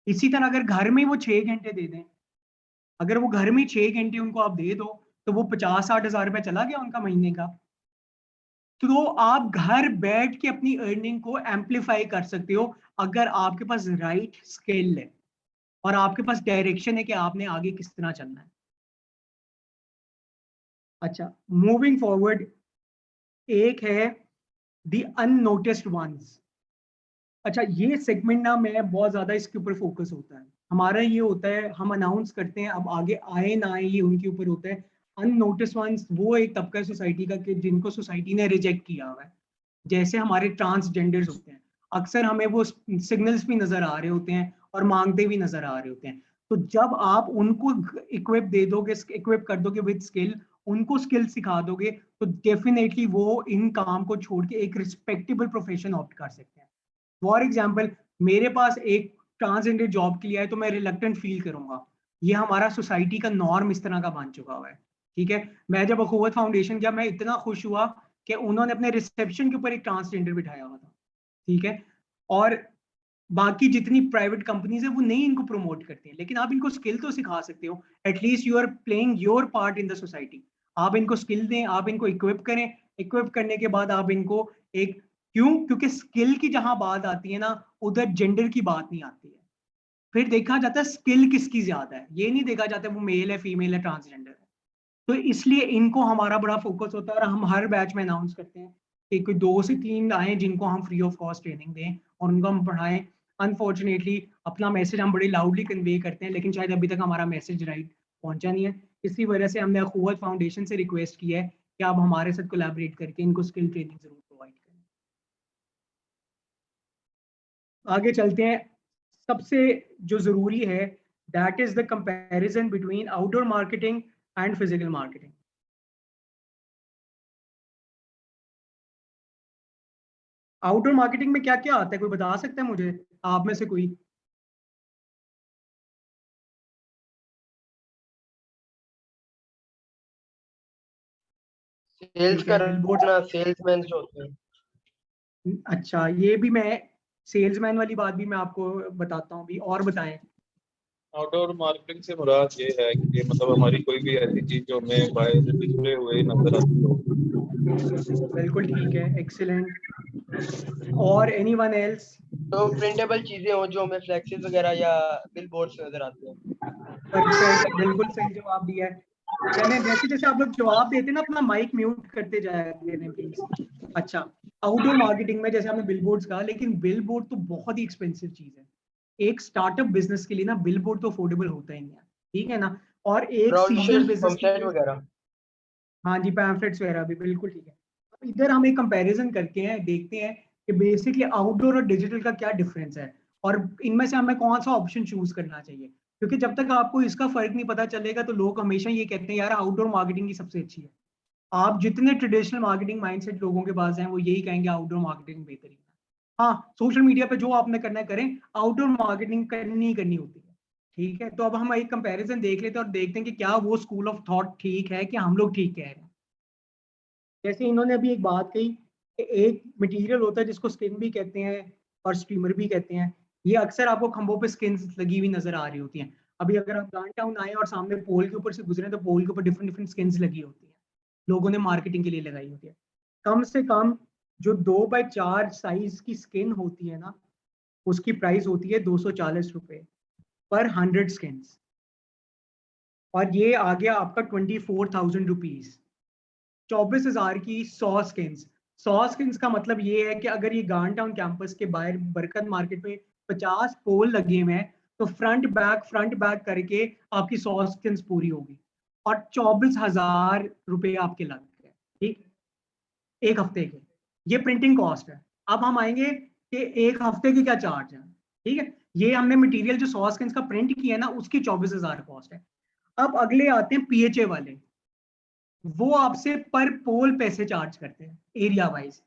इसी तरह अगर घर में वो 6 घंटे दे दें, अगर वो घर में 6 घंटे उनको आप दे दो, तो वो 50-60 हज़ार रुपये चला गया उनका महीने का। तो आप घर बैठ के अपनी अर्निंग को एम्पलीफाई कर सकते हो अगर आपके पास राइट स्किल है और आपके पास डायरेक्शन है कि आपने आगे किस तरह चलना है। अच्छा, मूविंग फॉरवर्ड, एक है द अननोटिस्ड वंस। अच्छा ये सेगमेंट ना मैं बहुत ज्यादा इसके ऊपर फोकस होता है, हमारा ये होता है हम अनाउंस करते हैं, अब आगे आए ना आए ये उनके ऊपर होता है। अननोटिस वंस वो एक तबका सोसाइटी का कि जिनको सोसाइटी ने रिजेक्ट किया हुआ है, जैसे हमारे ट्रांसजेंडर्स होते हैं, अक्सर हमें वो सिग्नल्स भी नजर आ रहे होते हैं और मांगते भी नजर आ रहे होते हैं। तो जब आप उनको इक्विप दे दोगे, इक्विप कर दोगे विद स्किल, उनको स्किल सिखा दोगे, तो डेफिनेटली वो इन काम को छोड़ के एक रिस्पेक्टेबल प्रोफेशन ऑप्ट कर सकते हैं। फॉर एग्जाम्पल मेरे पास एक ट्रांसजेंडर जॉब के लिए है तो मैं रिलक्टेंट फील करूंगा, ये हमारा सोसाइटी का नॉर्म इस तरह का बन चुका हुआ है, ठीक है। मैं जब अखुवत फाउंडेशन गया मैं इतना खुश हुआ कि उन्होंने अपने रिसेप्शन के ऊपर एक ट्रांसजेंडर बिठाया हुआ था, ठीक है। और बाकी जितनी प्राइवेट कंपनीज है वो नहीं इनको प्रमोट करती हैं, लेकिन आप इनको स्किल तो सिखा सकते हो, at least you are playing your part in the society. आप इनको स्किल दें, आप इनको इक्विप करें, इक्विप करने के बाद आप इनको एक, क्यों, क्योंकि स्किल की जहां बात आती है ना उधर जेंडर की बात नहीं आती है, फिर देखा जाता है स्किल किसकी ज्यादा है, ये नहीं देखा जाता वो मेल है फीमेल है ट्रांसजेंडर है। तो इसलिए इनको हमारा बड़ा फोकस होता है और हम हर बैच में अनाउंस करते हैं कि कोई 2 से 3 आए जिनको हम फ्री ऑफ कॉस्ट ट्रेनिंग दें और उनको हम पढ़ाएं। अनफॉर्चुनेटली अपना मैसेज हम बड़ी लाउडली कन्वे करते हैं, लेकिन शायद अभी तक हमारा मैसेज राइट पहुंचा नहीं है। इसी वजह से हमने अखुवत फाउंडेशन से रिक्वेस्ट की है कि आप हमारे साथ कोलैबोरेट करके इनको स्किल ट्रेनिंग जरूर प्रोवाइड करें। आगे चलते हैं, सबसे जो जरूरी है that is the comparison between outdoor marketing and physical marketing. Outdoor marketing में क्या क्या आता है, कोई बता सकता है मुझे, आप में से कोई? सेल्स ठीक है, बिलबोर्ड। करना, सेल्समैन जो होते हैं। अच्छा ये भी मैं सेल्समैन वाली बात भी मैं आपको बताता हूँ अभी, और बताएं। आउटडोर मार्केटिंग से मुराद ये है कि मतलब हमारी कोई भी ऐसी चीज जो हमें बाहर से डिस्प्ले हुए नजर आती हो। बिल्कुल ठीक है, एक्सीलेंट। और एनीवन एल्स? तो प्रिंटेबल चीजें हो जो हमें फ्लेक्सेस वगैरह या बिल बोर्ड्स नजर आते हैं। परफेक्ट, बिल्कुल सही जवाब दिया है। चलें, जैसे जैसे आप लोग जवाब देते हैं ना, अपना माइक म्यूट करते जाए प्लीज। अच्छा, आउटडोर मार्केटिंग में जैसे आपने बिलबोर्ड्स कहा, लेकिन बिलबोर्ड तो बहुत ही एक्सपेंसिव चीज है। एक स्टार्टअप बिजनेस के लिए ना बिलबोर्ड तो अफोर्डेबल होता ही नहीं है, ठीक है ना। और एक सीजन बिजनेस के लिए, वगैरह, हाँ जी, पैम्फलेट्स वगैरह भी, बिल्कुल ठीक है। अब इधर हम एक कंपैरिजन करके हैं, देखते हैं कि बेसिकली आउटडोर और डिजिटल का क्या डिफरेंस है, और इनमें से हमें कौन सा ऑप्शन चूज करना चाहिए। क्योंकि जब तक आपको इसका फर्क नहीं पता चलेगा तो लोग हमेशा ये कहते हैं यार आउटडोर मार्केटिंग ही सबसे अच्छी है। आप जितने ट्रेडिशनल मार्केटिंग माइंडसेट लोगों के पास हैं वो यही कहेंगे आउटडोर मार्केटिंग बेहतरीन है। हाँ, सोशल मीडिया पे जो आपने करना है करें, आउटडोर मार्केटिंग करनी ही करनी होती है, ठीक है। तो अब हम एक कंपैरिजन देख लेते हैं और देखते हैं कि क्या वो स्कूल ऑफ थॉट ठीक है कि हम लोग ठीक कह रहे हैं। जैसे इन्होंने अभी एक बात कही कि एक मटेरियल होता है जिसको स्किन भी कहते हैं और स्ट्रीमर भी कहते हैं। ये अक्सर आपको खंभों पे स्किन लगी हुई नजर आ रही होती हैं। अभी अगर आप डाउनटाउन आए और सामने पोल के ऊपर से गुजरे तो पोल के ऊपर डिफरेंट डिफरेंट स्किन्स लगी होती है, लोगों ने मार्केटिंग के लिए लगाई होती है। कम से कम जो 2x4 साइज की स्किन होती है ना, उसकी प्राइस होती है 240 रुपए पर 100 स्किन्स, और ये आ गया आपका 24,000 रुपीज। 24,000 की 100 स्किन्स। 100 स्किन्स का मतलब ये है कि अगर ये डाउनटाउन कैंपस के बाहर बरकत मार्केट में 50 पोल लगे हुए हैं तो फ्रंट बैक करके आपकी 100 स्किन्स पूरी होगी, और 24,000 रुपए आपके लग गए, ठीक, एक हफ्ते के। ये प्रिंटिंग कॉस्ट है। अब हम आएंगे कि एक हफ्ते की क्या चार्ज है, ठीक है। ये हमने मटेरियल जो 100 स्किन्स का प्रिंट किया है ना, उसकी 24,000 कॉस्ट है। अब अगले आते हैं पीएचए वाले, वो आपसे पर पोल पैसे चार्ज करते हैं एरिया वाइज।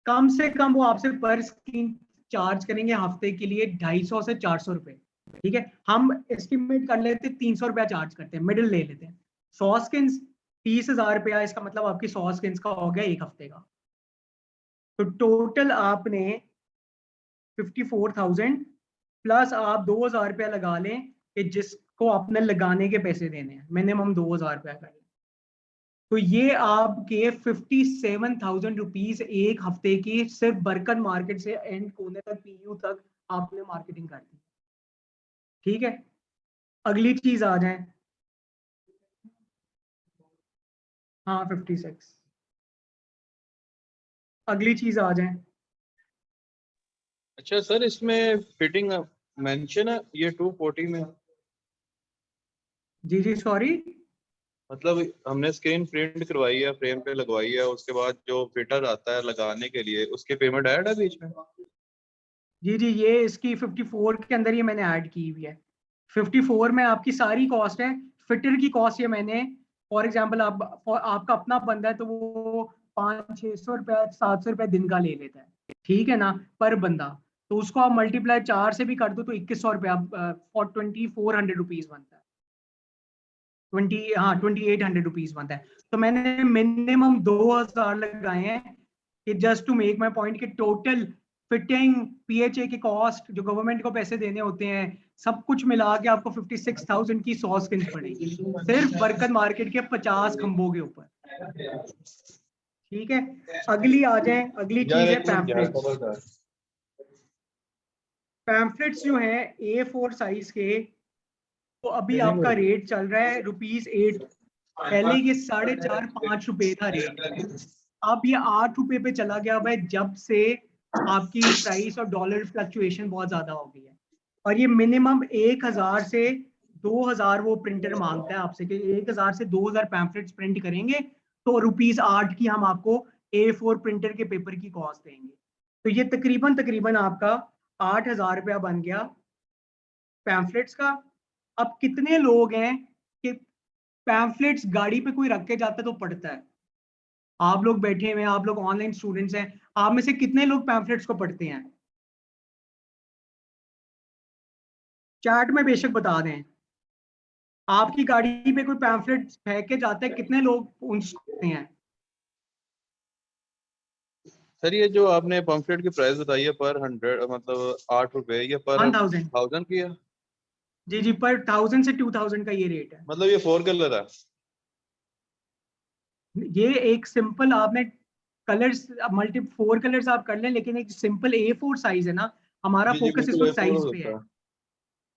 कम से कम वो आपसे पर स्क्रीन चार्ज करेंगे हफ्ते के लिए 250 से 400 रुपए, ठीक है। हम एस्टिमेट कर लेते हैं 300 रुपया चार्ज करते हैं, मिडिल ले लेते हैं। 100 स्किन्स 30,000 रुपया, इसका मतलब आपकी 100 स्किन्स का हो गया एक हफ्ते का। तो टोटल आपने 54,000 प्लस आप 2,000 रुपया लगा लें कि जिसको आपने लगाने के पैसे देने हैं, मिनिमम 2,000 रुपया कर लें। तो ये आपके 57,000 रुपीज एक हफ्ते की सिर्फ बरकत मार्केट से एंड कोने तक, पीयू तक आपने मार्केटिंग कर दी, ठीक है। अगली चीज आ जाए, हाँ 56। अगली चीज आ जाए, अच्छा सर, इसमें फिटिंग मेंशन है ये 240 में? जी सॉरी, मतलब हमने स्क्रीन प्रिंट करवाई है, फ्रेम पे लगवाई है, उसके बाद जो फिटर आता है लगाने के लिए उसके पेमेंट ऐड है बीच में? जी ये इसकी 54 के अंदर ये मैंने ऐड की हुई है। 54 में आपकी सारी कॉस्ट है। फिटर की कॉस्ट ये मैंने, फॉर एग्जांपल आपका अपना बंदा है तो वो 500-600 रुपया 700 रुपया दिन का ले लेता है, ठीक है ना, पर बंदा। तो उसको आप मल्टीप्लाई 4 से भी कर दो तो 2100 रुपया, 2400 रुपीज बनता है। 2800 रुपीज बनता है। तो मैंने मिनिमम 2,000 लगाए हैं कि just to make my point कि टोटल फिटिंग, पीएचए की कॉस्ट, जो गवर्नमेंट को पैसे देने होते हैं, सब कुछ मिला के आपको 56,000 की 100 स्किन्स पड़ेगी सिर्फ बरकत मार्केट के 50 खंभों के ऊपर, ठीक है। अगली आ जाए, अगली चीज है पैम्फलेट्स। पैम्फलेट्स जो है A4 साइज के, तो अभी आपका रेट चल रहा है ₹8। पहले ये 4.5-5 रुपए था रेट, अब ये 8 रुपए पे चला गया भाई, जब से आपकी प्राइस और डॉलर फ्लक्चुएशन बहुत ज्यादा हो गई है। और ये मिनिमम 1,000 से 2,000 वो प्रिंटर मांगता है आपसे कि 1,000 से 2,000 पैम्फलेट्स प्रिंट करेंगे तो ₹8 की हम आपको A4 प्रिंटर के पेपर की कॉस्ट देंगे। तो ये तकरीबन आपका 8,000 रुपया बन गया पैम्फलेट्स का। अब कितने लोग हैं कि पैम्फलेट्स गाड़ी पे कोई रख के जाता है तो पढ़ता है? आप लोग बैठे हुए हैं, आप लोग ऑनलाइन स्टूडेंट्स हैं, आप में से कितने लोग पैम्फलेट्स को पढ़ते हैं? चैट में बेशक बता दें। आपकी गाड़ी पे कोई पैम्फलेट फेंक के जाता है, कितने लोग पहुंचते हैं? सर ये जो आपने पम्फलेट की प्राइस बताई है पर 100 मतलब 8 रुपए, ये पर 1000 1000 की है? जी जी, पर 1000 से 2000 का ये रेट है। मतलब ये 4 कलर है? ये एक सिंपल आपने कलर्स मल्टी 4 कलर्स आप कर लें, लेकिन एक सिंपल A4 साइज है ना, हमारा जी जी फोकस इस बिल्कुल, वक्त साइज पे होता है। है।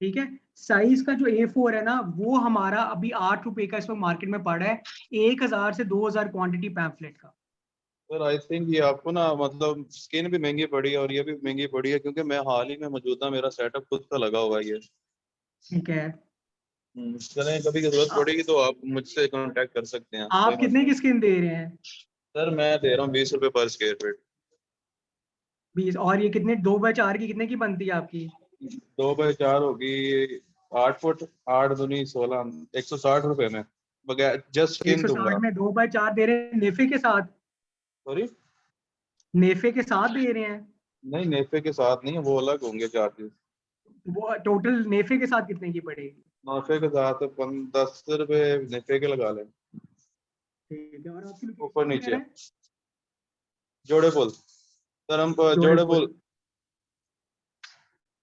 ठीक है, साइज का जो A4 है ना, वो हमारा अभी 8 रुपए का इस वक्त मार्केट में पड़ा है, 1000 से 2000 क्वांटिटी पैम्फलेट का। सर आई थिंक ये आपको ना मतलब स्किन भी महंगी पड़ी है और ये भी महंगी पड़ी है, क्योंकि मैं हाल ही में मौजूदा मेरा सेटअप खुद का लगा हुआ है ये। ठीक है, चलें, कभी जरूरत पड़ेगी तो आप मुझसे कांटेक्ट कर सकते हैं, कोई आप कितने मसला की नहीं। स्किन दे रहे हैं? सर मैं दे रहा हूँ 20 रुपए पर स्क्वायर फीट। 20, और ये कितने 2x4 की कितने की बनती है आपकी? 2 बाई 4 होगी 8 फुट, 8 दूनी 16, 160 रुपए में बगैर जस्ट स्किन दूंगा। 160 में 2x4 दे रहे हैं, नेफे के साथ? सॉरी? नेफे के साथ दे रहे हैं? नहीं नेफे के साथ नहीं है, वो अलग होंगे चार्जेस। वो टोटल नेफे के साथ कितने की पड़ेगी? नेफे के साथ 10 रुपए नेफे के लगा लें, ठीक है, और आपकी ऊपर लोकेशन नीचे। वगैरह है? जोड़े पुल सर, हम जोड़े जोड़ेपुर। पुल।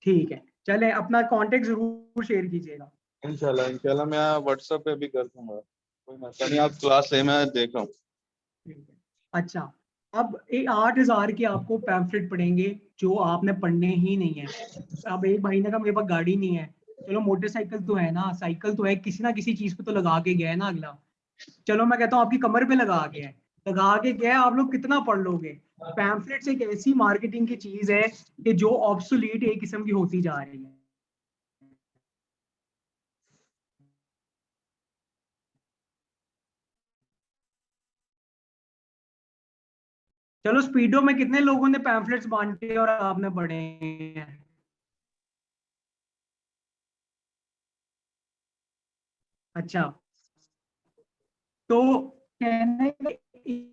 ठीक है, चलें, अपना कांटेक्ट जरूर शेयर कीजिएगा। इंशाल्लाह इंशाल्लाह मैं व्हाट्सएप पे भी कर दूंगा, कोई मसला नहीं। आप क्लास से मैं देख रहा हूँ। ठीक है, अच्छा, अब 8,000 के आपको पैम्फलेट पड़ेंगे जो आपने पढ़ने ही नहीं है। अब एक महीने का मेरे पास गाड़ी नहीं है, चलो मोटरसाइकिल तो है ना, साइकिल तो है, किसी ना किसी चीज पे तो लगा के गया है ना अगला। चलो मैं कहता हूँ आपकी कमर पे लगा के गया, आप लोग कितना पढ़ लोगे? पैम्फलेट्स एक ऐसी मार्केटिंग की चीज है कि जो ऑब्सोलीट एक किस्म की होती जा रही है। चलो स्पीडो में कितने लोगों ने पैम्फलेट्स बांटे और आपने पढ़े हैं? अच्छा, तो कहने का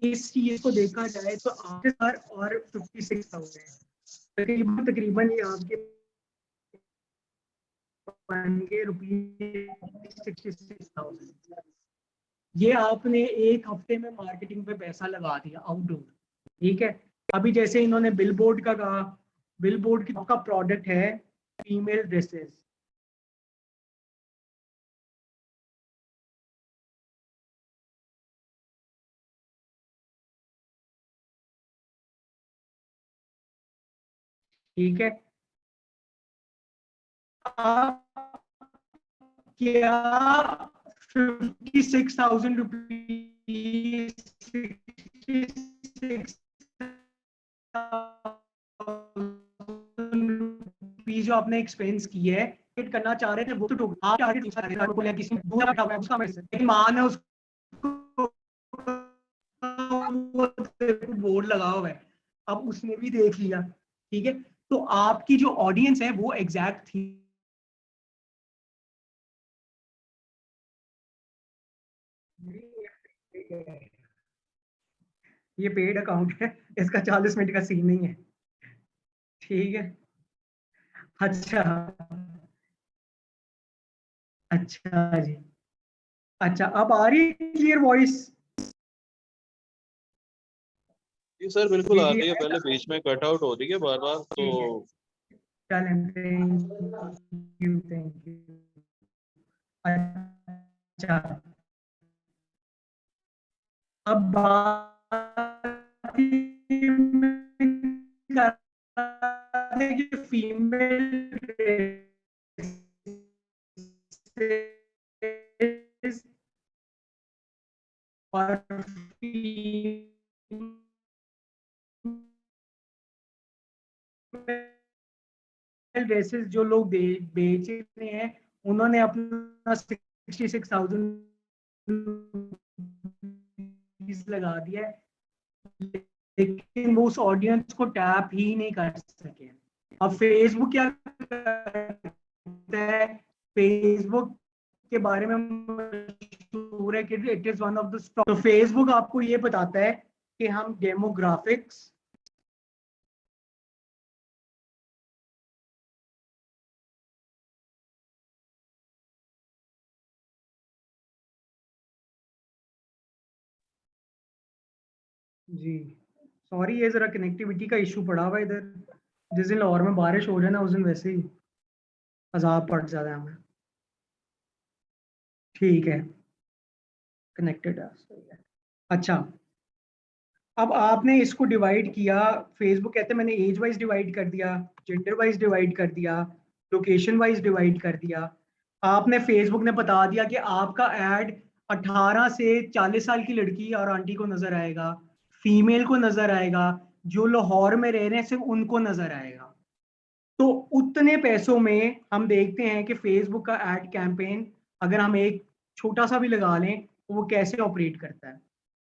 इस चीज को देखा जाए तो आपके सर और 56,000 है, तकरीबन तकरीबन ये आपके बन के ₹66,000। ये आपने एक हफ्ते में मार्केटिंग पे पैसा लगा दिया आउटडोर। ठीक है, अभी जैसे इन्होंने बिल बोर्ड का कहा, बिल बोर्ड का प्रोडक्ट है फीमेल ड्रेसेस। ठीक है, आप क्या 56,000 रुपीज जो आपने एक्सपेंस की है करना चाह रहे थे, वो तो आप किसी दूसरा बैठा हुआ है उसका मैसेज, लेकिन मान है उसको बोर्ड लगा हुआ है, अब उसने भी देख लिया। ठीक है, तो आपकी जो ऑडियंस है वो एग्जैक्ट थी। ये पेड अकाउंट है, इसका 40 मिनट का सीन नहीं है। ठीक है, अच्छा, अच्छा जी, अच्छा, अब आ रही है क्लियर वॉइस? जी सर बिल्कुल जी आ जी, रही है, पहले बीच में कट आउट हो रही है बार बार तो। ठीक है, चलें, थैंक यू। अच्छा, अब बात कि फीमेल और ड्रेसेस जो लोग बेच रहे हैं, उन्होंने अपना 66,000 लगा दिया है, लेकिन वो उस ऑडियंस को टैप ही नहीं कर सके। अब फेसबुक क्या करता है, फेसबुक के बारे में मशहूर है कि it is one of the strong. तो फेसबुक आपको ये बताता है कि हम डेमोग्राफिक्स, जी सॉरी ये जरा कनेक्टिविटी का इशू पड़ा हुआ है इधर। जिस दिन लाहौर में बारिश हो जाए ना उस दिन वैसे ही अजाब पड़ जाता है हमें। ठीक है, कनेक्टेड है, सही है। अच्छा, अब आपने इसको डिवाइड किया, फेसबुक कहते हैं मैंने एज वाइज डिवाइड कर दिया, जेंडर वाइज डिवाइड कर दिया, लोकेशन वाइज डिवाइड कर दिया। आपने फेसबुक ने बता दिया कि आपका ऐड 18 से 40 साल की लड़की और आंटी को नजर आएगा, फीमेल को नजर आएगा, जो लाहौर में रह रहे हैं सिर्फ उनको नजर आएगा। तो उतने पैसों में हम देखते हैं कि फेसबुक का एड कैंपेन अगर हम एक छोटा सा भी लगा लें तो वो कैसे ऑपरेट करता है।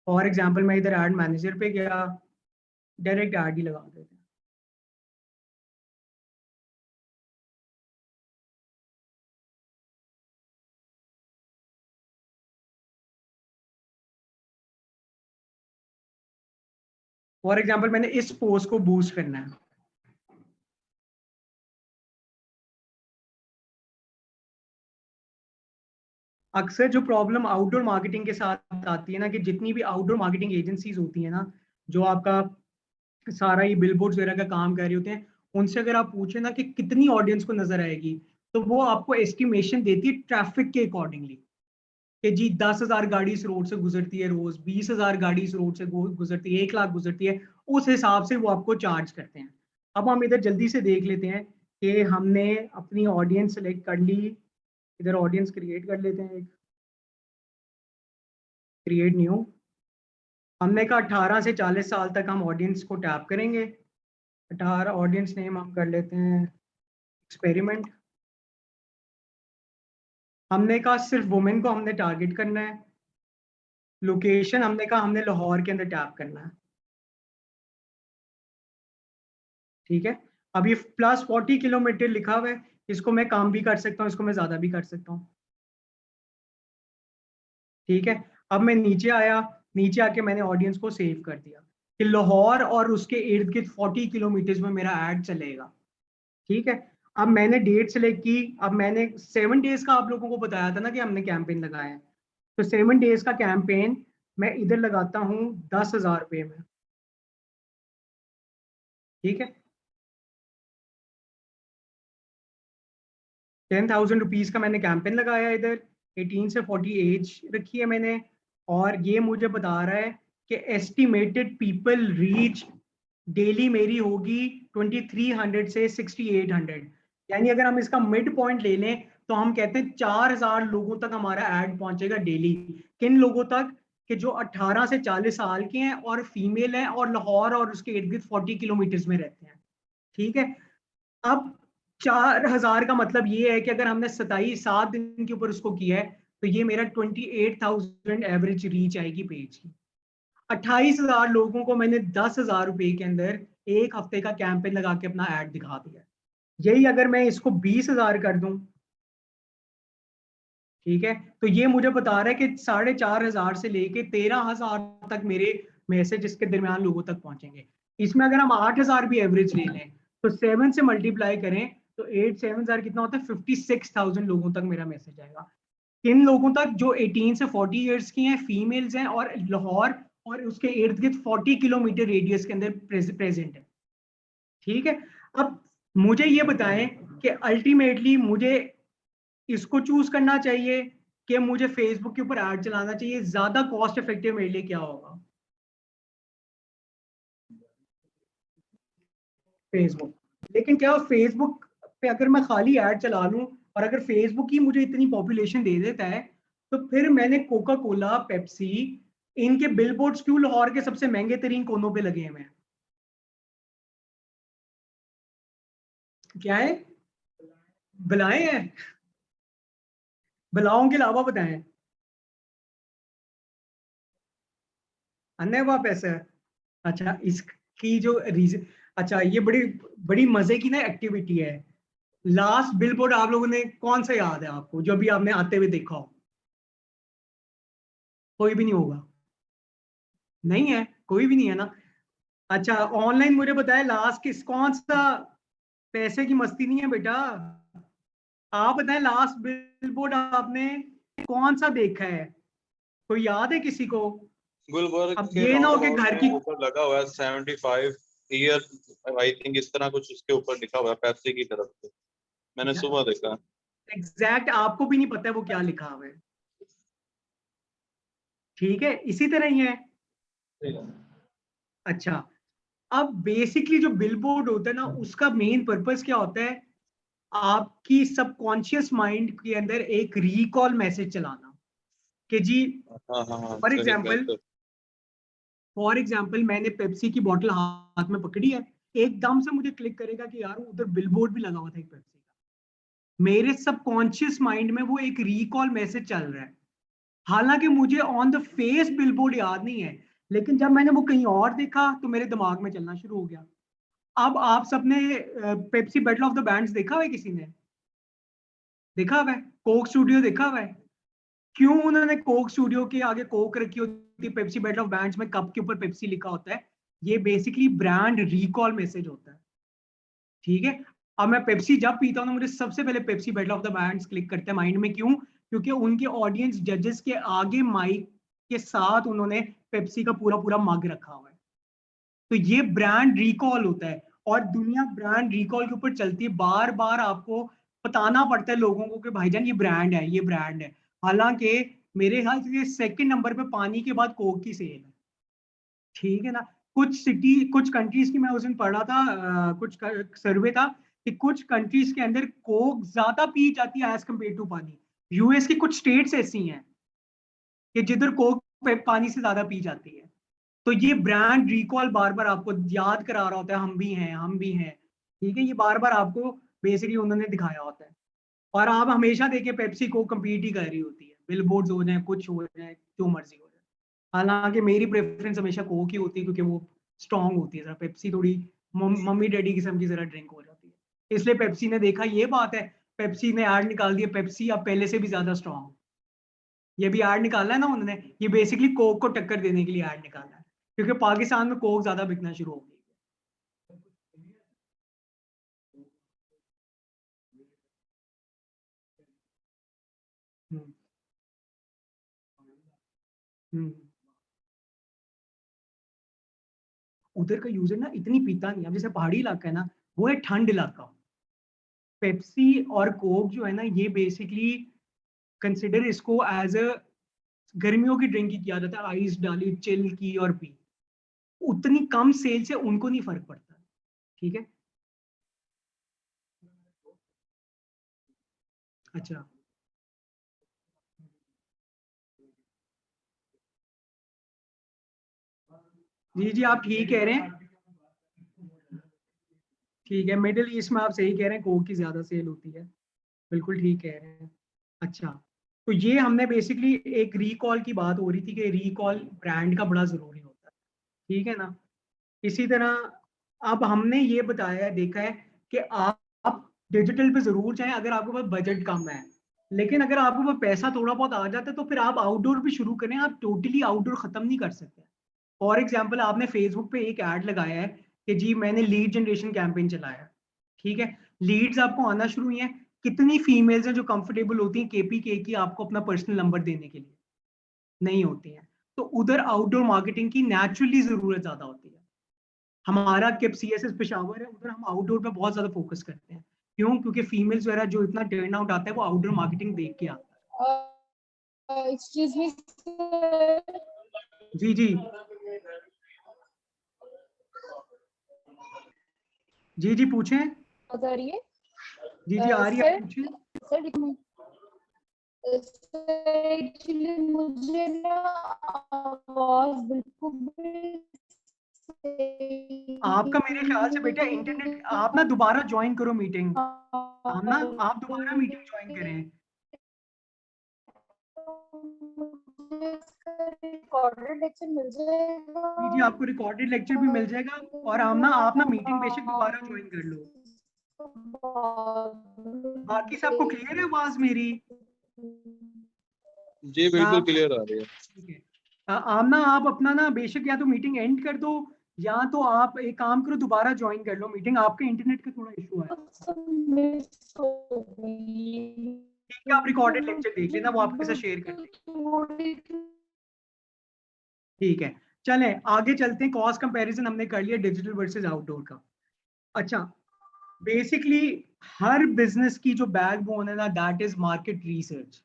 फॉर एग्जाम्पल मैं इधर एड मैनेजर पे गया, डायरेक्ट एड ही लगा देते हैं। फॉर एग्जाम्पल मैंने इस पोस्ट को बूस्ट करना है, अक्सर जो प्रॉब्लम आउटडोर मार्केटिंग के साथ आती है ना, कि जितनी भी आउटडोर मार्केटिंग एजेंसीज होती है ना, जो आपका सारा ये बिलबोर्ड्स वगैरह का काम कर रहे होते हैं, उनसे अगर आप पूछे ना कि कितनी ऑडियंस को नजर आएगी, तो वो आपको एस्टिमेशन देती है ट्रैफिक के अकॉर्डिंगली कि जी 10,000 गाड़ी इस रोड से गुजरती है रोज, 20,000 गाड़ी इस रोड से गुजरती है, 1 लाख गुजरती है, उस हिसाब से वो आपको चार्ज करते हैं। अब हम इधर जल्दी से देख लेते हैं कि हमने अपनी ऑडियंस सेलेक्ट कर ली। इधर ऑडियंस क्रिएट कर लेते हैं, क्रिएट न्यू। हमने कहा 18 से 40 साल तक हम ऑडियंस को टैप करेंगे। 18 ऑडियंस नेम हम कर लेते हैं एक्सपेरिमेंट। हमने कहा सिर्फ वुमेन को हमने टारगेट करना है। लोकेशन हमने कहा हमने लाहौर के अंदर टैप करना है। ठीक है, अब ये +40 किलोमीटर लिखा हुआ है, इसको मैं कम भी कर सकता हूँ, इसको मैं ज्यादा भी कर सकता हूँ। ठीक है, अब मैं नीचे आया, नीचे आके मैंने ऑडियंस को सेव कर दिया कि लाहौर और उसके इर्द गिर्द 40 किलोमीटर में मेरा ऐड चलेगा। ठीक है, अब मैंने डेट सेलेक्ट की। अब मैंने 7 डेज का आप लोगों को बताया था ना कि हमने कैंपेन लगाया है, तो 7 डेज का कैंपेन मैं इधर लगाता हूँ 10,000 रुपये में। ठीक है, 10,000 रुपीज का मैंने कैंपेन लगाया इधर, 18 से 40 एज रखी है मैंने, और ये मुझे बता रहा है कि एस्टिमेटेड पीपल रीच डेली मेरी होगी 2300 से 6800। यानी अगर हम इसका मिड पॉइंट ले लें तो हम कहते हैं 4,000 लोगों तक हमारा ऐड पहुंचेगा डेली। किन लोगों तक? कि जो 18 से 40 साल के हैं और फीमेल हैं और लाहौर और उसके इर्द गिर्द 40 किलोमीटर में रहते हैं। ठीक है, अब 4,000 का मतलब ये है कि अगर हमने 7 दिन के ऊपर उसको किया है तो ये मेरा 28,000 एवरेज रीच आएगी पेज की। 28,000 लोगों को मैंने 10,000 रुपए के अंदर एक हफ्ते का कैंपेन लगा के अपना ऐड दिखा दिया। यही अगर मैं इसको 20,000 कर दूं, ठीक है, तो ये मुझे बता रहा है कि 4,500 से लेके 13,000 तक मेरे मैसेज इसके दरमियान लोगों तक पहुंचेंगे। इसमें अगर हम 8,000 भी एवरेज ले लें तो 7 से मल्टीप्लाई करें तो 8 कितना होता है, 56,000 लोगों तक मेरा मैसेज आएगा। किन लोगों तक? जो 18 से 40 ईयर्स की हैं, फीमेल्स हैं और लाहौर और उसके इर्द गिर्द 40 किलोमीटर रेडियस के अंदर प्रेजेंट है। ठीक है, अब मुझे ये बताएं कि अल्टीमेटली मुझे इसको चूज करना चाहिए कि मुझे फेसबुक के ऊपर ऐड चलाना चाहिए, ज्यादा कॉस्ट इफेक्टिव मेरे लिए क्या होगा? फेसबुक। लेकिन क्या फेसबुक पे अगर मैं खाली ऐड चला लूं और अगर फेसबुक ही मुझे इतनी पॉपुलेशन दे देता है, तो फिर मैंने कोका कोला, पेप्सी, इनके बिलबोर्ड्स क्यों लाहौर के सबसे महंगे तरीन कोनों पे लगे हुए हैं? क्या है? बुलाए हैं? बुलाओं के अलावा बताएं। अन्य वाह पैसा है। अच्छा, इसकी जो रीजन, अच्छा ये बड़ी बड़ी मजे की ना एक्टिविटी है। लास्ट बिलबोर्ड आप लोगों ने कौन सा याद है आपको, जो भी आपने आते हुए देखा हो? कोई भी नहीं होगा? नहीं है, कोई भी नहीं है ना। अच्छा, ऑनलाइन मुझे बताया लास्ट किस कौन सा, पैसे की मस्ती नहीं है बेटा। आप बताएं लास्ट बिलबोर्ड आपने कौन सा देखा है? कोई याद है किसी को? गुलबर्ग अब के ये ना हो कि roundabout घर के की ऊपर लगा हुआ है 75 ईयर आई थिंक, इस तरह कुछ उसके ऊपर लिखा हुआ है पेप्सी की तरफ से, मैंने सुबह देखा। एग्जैक्ट आपको भी नहीं पता है वो क्या लिखा हुआ है, ठीक है, इसी तरह ही है। अच्छा, अब बेसिकली जो बिलबोर्ड होता है ना, उसका मेन पर्पस क्या होता है, आपकी सबकॉन्शियस माइंड के अंदर एक रिकॉल मैसेज चलाना कि जी हाँ हाँ हाँ, फॉर सही एग्जांपल बेहतर। मैंने पेप्सी की बोतल हाथ में पकड़ी है, एकदम से मुझे क्लिक करेगा कि यार उधर बिलबोर्ड भी लगा हुआ था एक पेप्सी का, मेरे सबकॉन्शियस माइंड में वो एक रिकॉल मैसेज चल रहा है। हालांकि मुझे ऑन द फेस बिलबोर्ड याद नहीं है, लेकिन जब मैंने वो कहीं और देखा तो मेरे दिमाग में चलना शुरू हो गया। अब आप सबने Pepsi battle of the bands देखा हुआ है, किसी ने देखा हुआ है? कोक स्टूडियो देखा हुआ है? क्यों उन्होंने कोक स्टूडियो के आगे कोक रखी होती है, पेप्सी बैटल ऑफ बैंड्स में कप के ऊपर पेप्सी लिखा होता है? ये बेसिकली ब्रांड रिकॉल मैसेज होता है, ठीक है। अब मैं पेप्सी जब पीता हूँ ना, मुझे सबसे पहले Pepsi battle of the bands click करते हैं माइंड में। क्यों? क्योंकि उनके ऑडियंस जजेस के आगे माइक के साथ उन्होंने पेप्सी का पूरा पूरा मग रखा हुआ है। तो ये ब्रांड रिकॉल होता है, और दुनिया ब्रांड रिकॉल के ऊपर चलती है। बार बार आपको बताना पड़ता है लोगों को कि भाईजान ये ब्रांड है, ये ब्रांड है। हालांकि मेरे ख्याल से सेकंड नंबर पे पानी के बाद कोक की सेल है, ठीक है ना। कुछ कंट्रीज की मैं उस दिन पढ़ रहा था, कुछ सर्वे था कि कुछ कंट्रीज के अंदर कोक ज्यादा पी जाती है एज कम्पेयर टू पानी। यूएस की कुछ स्टेट्स ऐसी हैं कि जिधर कोक पानी से ज्यादा पी जाती है। तो ये ब्रांड रिकॉल बार बार आपको याद करा रहा होता है, हम भी हैं, हम भी हैं, ठीक है। ये बार बार आपको बेसिकली उन्होंने दिखाया होता है। और आप हमेशा देखिए पेप्सी को कम्पीट ही कर रही होती है, बिलबोर्ड्स हो जाए, कुछ हो जाए, जो मर्जी हो जाए। हालांकि मेरी प्रेफरेंस हमेशा कोक ही होती है, क्योंकि वो स्ट्रांग होती है। जरा पेप्सी थोड़ी मम्मी डैडी किस्म की जरा ड्रिंक हो जाती है, इसलिए पेप्सी ने देखा ये बात है, पेप्सी ने ऐड निकाल दिया, पेप्सी अब पहले से भी ज्यादा स्ट्रांग। ये भी ऐड निकाला है ना उन्होंने, ये बेसिकली कोक को टक्कर देने के लिए ऐड निकाला है, क्योंकि पाकिस्तान में कोक ज्यादा बिकना शुरू हो गई। हम्म, हम्म। उधर का यूजर ना इतनी पीता नहीं है। अब जैसे पहाड़ी इलाका है ना, वो है ठंड इलाका। पेप्सी और कोक जो है ना, ये बेसिकली कंसिडर इसको एज अ गर्मियों की ड्रिंक ही किया जाता है, आइस डाली, चिल की और पी। उतनी कम सेल से उनको नहीं फर्क पड़ता, ठीक है। अच्छा, जी जी, आप ठीक कह रहे हैं, ठीक है। मिडिल ईस्ट में आप सही कह रहे हैं, कोक की ज्यादा सेल होती है, बिल्कुल ठीक कह रहे हैं। अच्छा, तो ये हमने बेसिकली एक रिकॉल की बात हो रही थी कि रिकॉल ब्रांड का बड़ा जरूरी होता है, ठीक है ना। इसी तरह अब हमने ये बताया, देखा है कि आप डिजिटल पे जरूर जाएं अगर आपके पास बजट कम है। लेकिन अगर आपके पास पैसा थोड़ा बहुत आ जाता है तो फिर आप आउटडोर भी शुरू करें। आप टोटली आउटडोर खत्म नहीं कर सकते। फॉर एग्जाम्पल, आपने फेसबुक पे एक ऐड लगाया है कि जी मैंने लीड जनरेशन कैंपेन चलाया, ठीक है। लीड्स आपको आना शुरू हुई हैं। कितनी फीमेल्स हैं जो कंफर्टेबल होती हैं केपीके की आपको अपना पर्सनल नंबर देने के लिए? नहीं होती हैं। तो उधर आउटडोर मार्केटिंग की नेचुरली जरूरत ज्यादा होती है। हमारा केप सीएसएस पेशावर है, उधर हम आउटडोर पे बहुत ज्यादा फोकस करते हैं। क्यों? क्योंकि फीमेल्स वगैरह जो इतना टर्न आउट आता है वो आउटडोर मार्केटिंग देख के आता एक्सक्यूज मी, है। जी जी जी जी, पूछें। बता रही है जी जी, आ रही है, सर। पूछें। सर एक्चुअली मुझे ना आवाज बिल्कुल भी आपका मेरे ख्याल से बेटा इंटरनेट, आप ना दोबारा ज्वाइन करो मीटिंग। आप दोबारा मीटिंग ज्वाइन करें। रिकॉर्डेड लेक्चर मिल जाएगा? जी जी, आपको रिकॉर्डेड लेक्चर भी मिल जाएगा। और आप ना मीटिंग बेशक दोबारा ज्वाइन कर लो। बाकी सबको क्लियर है आवाज मेरी? जी मैं बिल्कुल आप क्लियर आ रही है। ठीक है। आमना, आप अपना ना बेशक या तो मीटिंग एंड कर दो, या तो आप एक काम करो, दोबारा ज्वाइन कर लो मीटिंग। आपके इंटरनेट का थोड़ा इशू है, ठीक है। आप रिकॉर्डेड लेक्चर देख लेना, वो आपके साथ शेयर कर देंगे। ठीक है, चलें आगे चलते हैं। कॉस्ट कंपैरिजन हमने कर लिया डिजिटल वर्सेस आउटडोर का। अच्छा, बेसिकली हर बिजनेस की जो बैकबोन है ना, दैट इज मार्केट रिसर्च।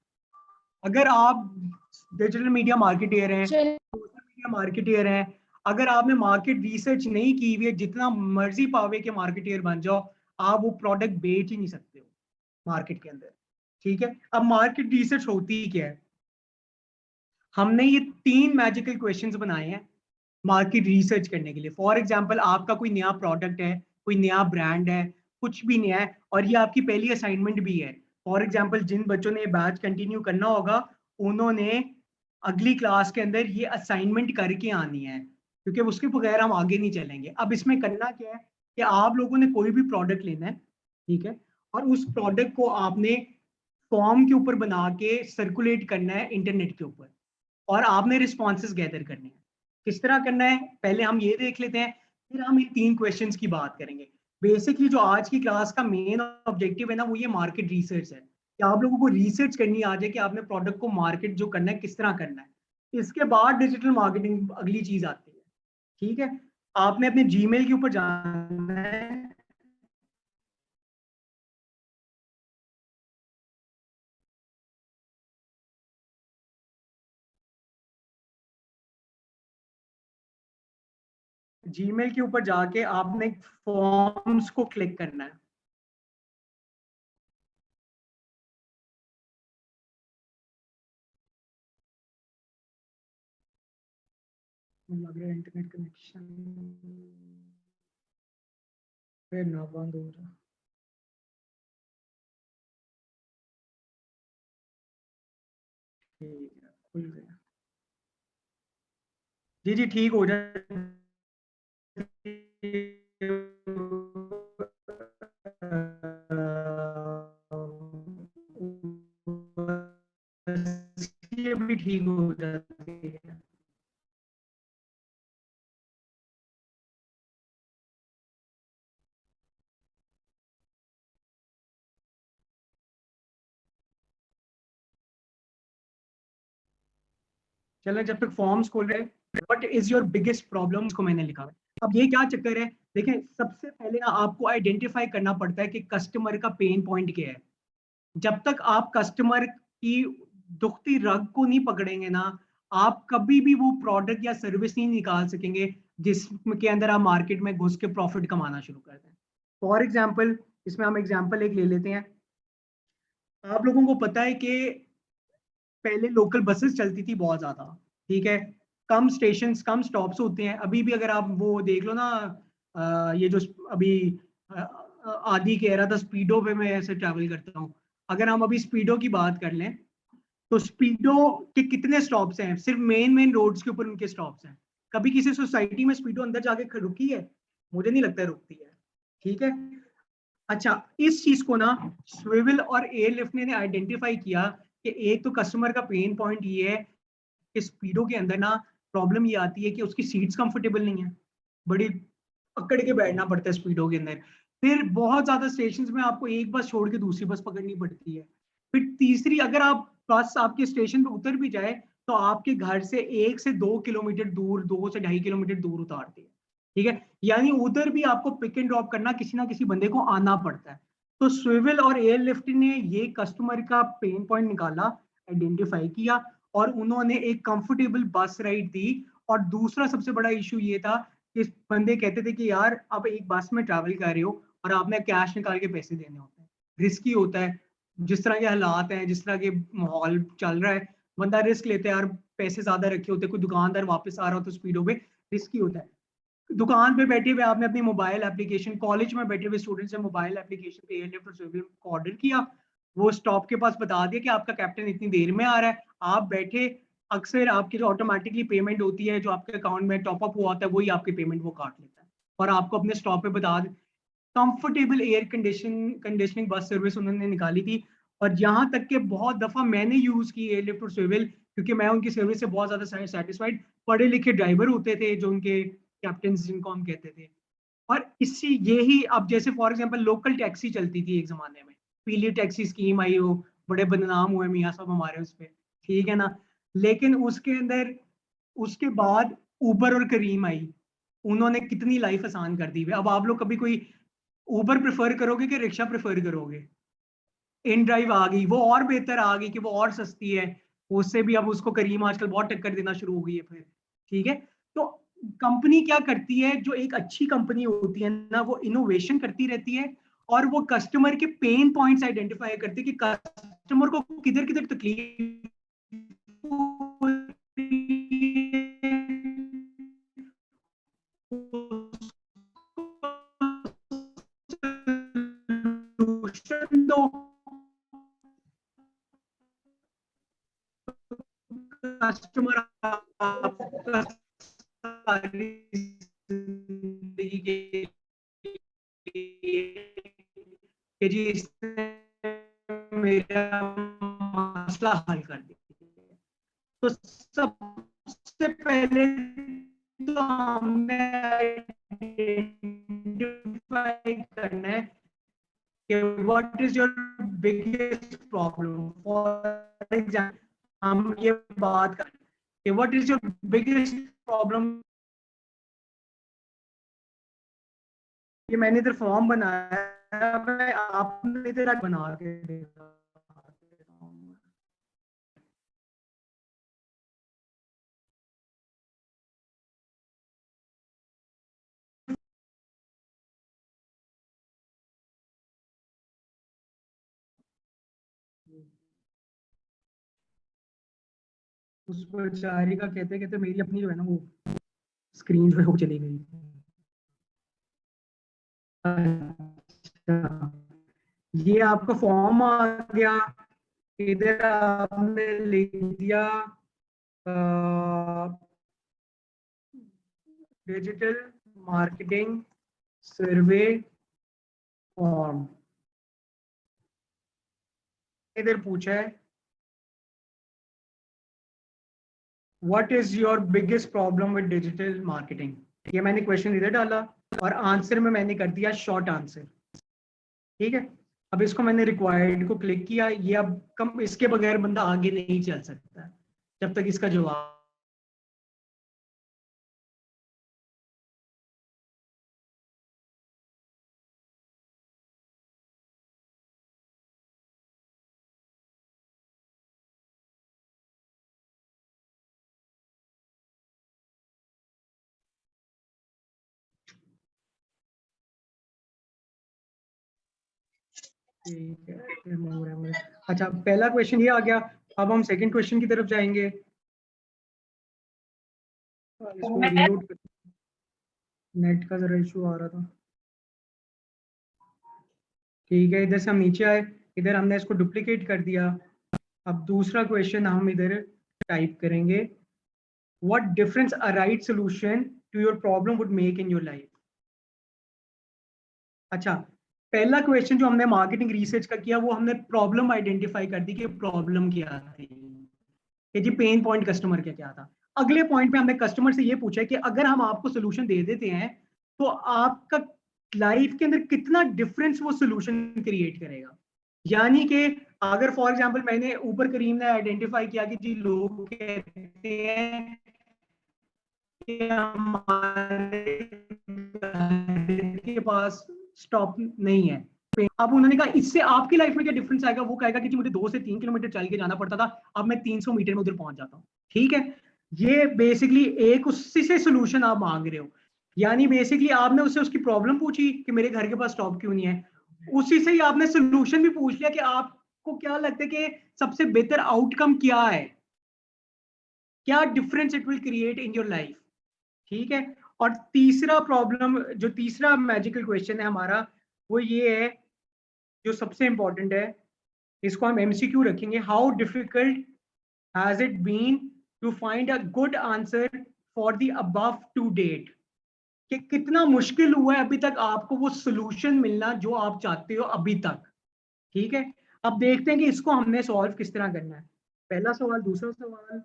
अगर आप डिजिटल मीडिया मार्केटियर हैं, सोशल मीडिया मार्केटियर हैं, अगर आपने मार्केट रिसर्च नहीं की हुई है, जितना मर्जी पावे के मार्केटियर बन जाओ, आप वो प्रोडक्ट बेच ही नहीं सकते हो मार्केट के अंदर। ठीक है, अब मार्केट रिसर्च होती क्या है? हमने ये 3 मैजिकल क्वेश्चंस बनाए हैं मार्केट रिसर्च करने के लिए। फॉर एग्जांपल, आपका कोई नया प्रोडक्ट है, कोई नया ब्रांड है, कुछ भी नया है, और ये आपकी पहली असाइनमेंट भी है। फॉर एग्जांपल, जिन बच्चों ने बैच कंटिन्यू करना होगा, उन्होंने अगली क्लास के अंदर ये असाइनमेंट करके आनी है, क्योंकि उसके बगैर हम आगे नहीं चलेंगे। अब इसमें करना क्या है कि आप लोगों ने कोई भी प्रोडक्ट लेना है, ठीक है, और उस प्रोडक्ट को आपने फॉर्म के ऊपर बना के सर्कुलेट करना है इंटरनेट के ऊपर, और आपने रिस्पॉन्सेज गैदर करने हैं। किस तरह करना है पहले हम ये देख लेते हैं, फिर हम इन 3 क्वेश्चंस की बात करेंगे। बेसिकली जो आज की क्लास का मेन ऑब्जेक्टिव है ना, वो ये मार्केट रिसर्च है, कि आप लोगों को रिसर्च करनी आ जाए कि आपने प्रोडक्ट को मार्केट जो करना है किस तरह करना है। इसके बाद डिजिटल मार्केटिंग अगली चीज आती है। ठीक है, आपने अपने जीमेल के ऊपर जाना है, जीमेल के ऊपर जाके आपने फॉर्म्स को क्लिक करना है। लग रहा है इंटरनेट कनेक्शन फिर ना बंद हो रहा। ठीक है, खुल गया। जी जी, ठीक हो जाए। ये भी ठीक हो जाती है। चलो, जब तक फॉर्म्स खोल रहे हैं, what is your biggest problem, को मैंने लिखा है। अब ये क्या चक्कर है, देखें, सबसे पहले ना आपको आइडेंटिफाई करना पड़ता है कि कस्टमर का पेन पॉइंट क्या है। जब तक आप कस्टमर की दुखती रग को नहीं पकड़ेंगे ना, आप कभी भी वो प्रोडक्ट या सर्विस नहीं निकाल सकेंगे जिसके अंदर आप मार्केट में घुस के प्रॉफिट कमाना शुरू कर दें। फॉर एग्जाम्पल, इसमें हम एग्जाम्पल एक ले लेते हैं। आप लोगों को पता है कि पहले लोकल बसेस चलती थी बहुत ज्यादा, ठीक है, कम स्टेशन कम स्टॉप्स होते हैं। अभी भी अगर आप वो देख लो ना, ये जो अभी आदि कह रहा था स्पीडो पे मैं ऐसे ट्रैवल करता हूँ। अगर हम अभी स्पीडो की बात कर लें, तो स्पीडो के कितने स्टॉप्स हैं? सिर्फ मेन मेन रोड्स के ऊपर उनके स्टॉप्स हैं। कभी किसी सोसाइटी में स्पीडो अंदर जाके रुकी है? मुझे नहीं लगता रुकती है। ठीक है, अच्छा, इस चीज को ना स्विवल और एयरलिफ्ट ने आइडेंटिफाई किया कि एक तो कस्टमर का पेन पॉइंट ये है कि स्पीडो के अंदर ना प्रॉब्लम ये आती है कि उसकी सीट्स कंफर्टेबल नहीं है, बड़ी अकड़ के बैठना पड़ता है स्पीडो के अंदर। फिर बहुत ज्यादा स्टेशंस में आपको एक बस छोड़ के दूसरी बस पकड़नी पड़ती है। फिर तीसरी, अगर आप बस आपके स्टेशन पे उतर भी जाए तो आपके घर से 1 से 2 किलोमीटर दूर, 2 से 2.5 किलोमीटर दूर उतारती है। ठीक है, यानी उधर भी आपको पिक एंड ड्रॉप करना किसी ना किसी बंदे को आना पड़ता है। तो स्विवल और एयरलिफ्ट ने ये कस्टमर का पेन पॉइंट निकाला, आइडेंटिफाई किया, और उन्होंने एक कंफर्टेबल बस राइड दी। और दूसरा सबसे बड़ा इशू ये था कि बंदे कहते थे कि यार, अब एक बस में ट्रैवल कर रहे हो और आपने कैश निकाल के पैसे देने होते हैं, रिस्की होता है। जिस तरह के हालात हैं, जिस तरह के माहौल चल रहा है, बंदा रिस्क लेते हैं यार, पैसे ज्यादा रखे होते हैं, कोई दुकानदार वापस आ रहा हो तो स्पीडो पे रिस्की होता है। दुकान पे बैठे हुए आपने अपनी मोबाइल एप्लीकेशन, कॉलेज में बैठे हुए स्टूडेंट्स ने मोबाइल एप्लीकेशन पे एयरलिफ्ट और स्विवल को ऑर्डर किया, वो स्टॉप के पास बता दिया कि आपका कैप्टन इतनी देर में आ रहा है, आप बैठे। अक्सर आपकी जो ऑटोमेटिकली पेमेंट होती है, जो आपके अकाउंट में टॉपअप हुआ होता है, वही आपकी पेमेंट वो काट लेता है और आपको अपने स्टॉप पे बता दे। Comfortable air conditioning bus service उन्होंने निकाली थी। और यहाँ तक कि बहुत दफा मैंने यूज की एयरलिफ्ट और स्विवल, क्योंकि मैं उनकी सर्विस से बहुत ज्यादा सेटिस्फाइड। पढ़े लिखे ड्राइवर होते थे जो उनके कैप्टन जिनको हम कहते थे। और इससे यही, अब जैसे फॉर एग्जांपल लोकल टैक्सी चलती थी एक जमाने में, पीली टैक्सी स्कीम आई हो, बड़े बदनाम हुए मियाँ साहब हमारे उस पर, ठीक है ना। लेकिन उसके अंदर उसके बाद उबर और करीम आई, उन्होंने कितनी लाइफ आसान कर दी है। अब आप लोग कभी कोई उबर प्रेफर करोगे कि रिक्शा प्रेफर करोगे? इन ड्राइव आ गई, वो और बेहतर आ गई कि वो और सस्ती है, उससे भी अब उसको करीम आजकल बहुत टक्कर देना शुरू हो गई है फिर। ठीक है, तो कंपनी क्या करती है, जो एक अच्छी कंपनी होती है ना, वो इनोवेशन करती रहती है और वो कस्टमर के पेन पॉइंट्स आइडेंटिफाई करती है कि कस्टमर को किधर किधर तकलीफ दो, कस्टमर आपका सारी जिंदगी के कि जी इसने मेरा मसला हल कर दिया। तो सबसे पहले तो हमने आइडेंटिफाई करना है कि what is your biggest problem. For example हम ये बात करें कि what is your biggest problem. ये मैंने इधर फॉर्म बनाया, मैं आपने इधर बना के देखा। उस बेचारी का कहते कहते मेरी अपनी जो है ना वो स्क्रीन जो है वो चली गई। अच्छा, ये आपका फॉर्म आ गया, इधर आपने लिख दिया डिजिटल मार्केटिंग सर्वे फॉर्म। इधर पूछा है what is your biggest problem with digital marketing. ये मैंने क्वेश्चन इधर डाला और आंसर में मैंने कर दिया शॉर्ट आंसर। ठीक है, अब इसको मैंने रिक्वायर्ड को क्लिक किया, ये अब कम, इसके बगैर बंदा आगे नहीं चल सकता जब तक इसका जवाब ठीक है। अच्छा, पहला क्वेश्चन ये आ गया। अब हम सेकंड क्वेश्चन की तरफ जाएंगे। इसको रीलोड कर, नेट का जरा इशू आ रहा था। ठीक है, इधर से हम नीचे आए, इधर हमने इसको डुप्लीकेट कर दिया। अब दूसरा क्वेश्चन हम इधर टाइप करेंगे, what difference a right solution to your problem would make in your life. अच्छा, पहला क्वेश्चन जो हमने मार्केटिंग रिसर्च का किया वो हमने प्रॉब्लम आइडेंटिफाई कर दी कि प्रॉब्लम क्या थी, कि जी पेन पॉइंट कस्टमर का क्या था। अगले पॉइंट पे हमने कस्टमर से ये पूछा कि अगर हम आपको सोल्यूशन दे देते हैं तो आपका लाइफ के अंदर कितना डिफरेंस वो सोल्यूशन क्रिएट करेगा। यानी कि अगर फॉर एग्जांपल मैंने ऊपर करीम ने आइडेंटिफाई किया कि जी लोग कहते हैं कि हमारे के पास स्टॉप नहीं है, अब उन्होंने कहा इससे आपकी लाइफ में क्या डिफरेंस आएगा। वो कहेगा कि जी मुझे 2 से 3 किलोमीटर चल के जाना पड़ता था, अब मैं 300 मीटर में उधर पहुंच जाता हूँ। ठीक है, ये बेसिकली एक उससे से सोल्यूशन आप मांग रहे हो। यानी बेसिकली आपने उससे उसकी प्रॉब्लम पूछी कि मेरे घर के पास स्टॉप क्यों नहीं है, उसी से ही आपने सोल्यूशन भी पूछ लिया कि आपको क्या लगता है कि सबसे बेहतर आउटकम क्या है, क्या difference it will create in your life. ठीक है, और तीसरा प्रॉब्लम, जो तीसरा मैजिकल क्वेश्चन है हमारा, वो ये है जो सबसे इंपॉर्टेंट है, इसको हम एमसीक्यू रखेंगे। How difficult has it been to find a good answer for the above to date, कि कितना मुश्किल हुआ है अभी तक आपको वो सोल्यूशन मिलना जो आप चाहते हो अभी तक। ठीक है, अब देखते हैं कि इसको हमने सॉल्व किस तरह करना है। पहला सवाल, दूसरा सवाल,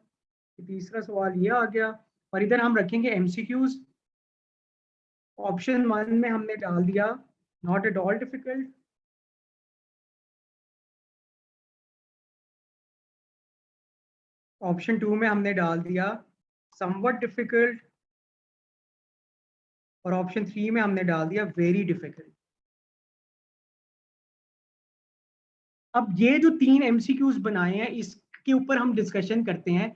तीसरा सवाल ये आ गया, और इधर हम रखेंगे एमसीक्यूज। ऑप्शन 1 में हमने डाल दिया not at all difficult, option 2 में हमने डाल दिया समवट डिफिकल्ट, और ऑप्शन 3 में हमने डाल दिया वेरी डिफिकल्ट। अब ये जो 3 MCQs बनाए हैं इसके ऊपर हम डिस्कशन करते हैं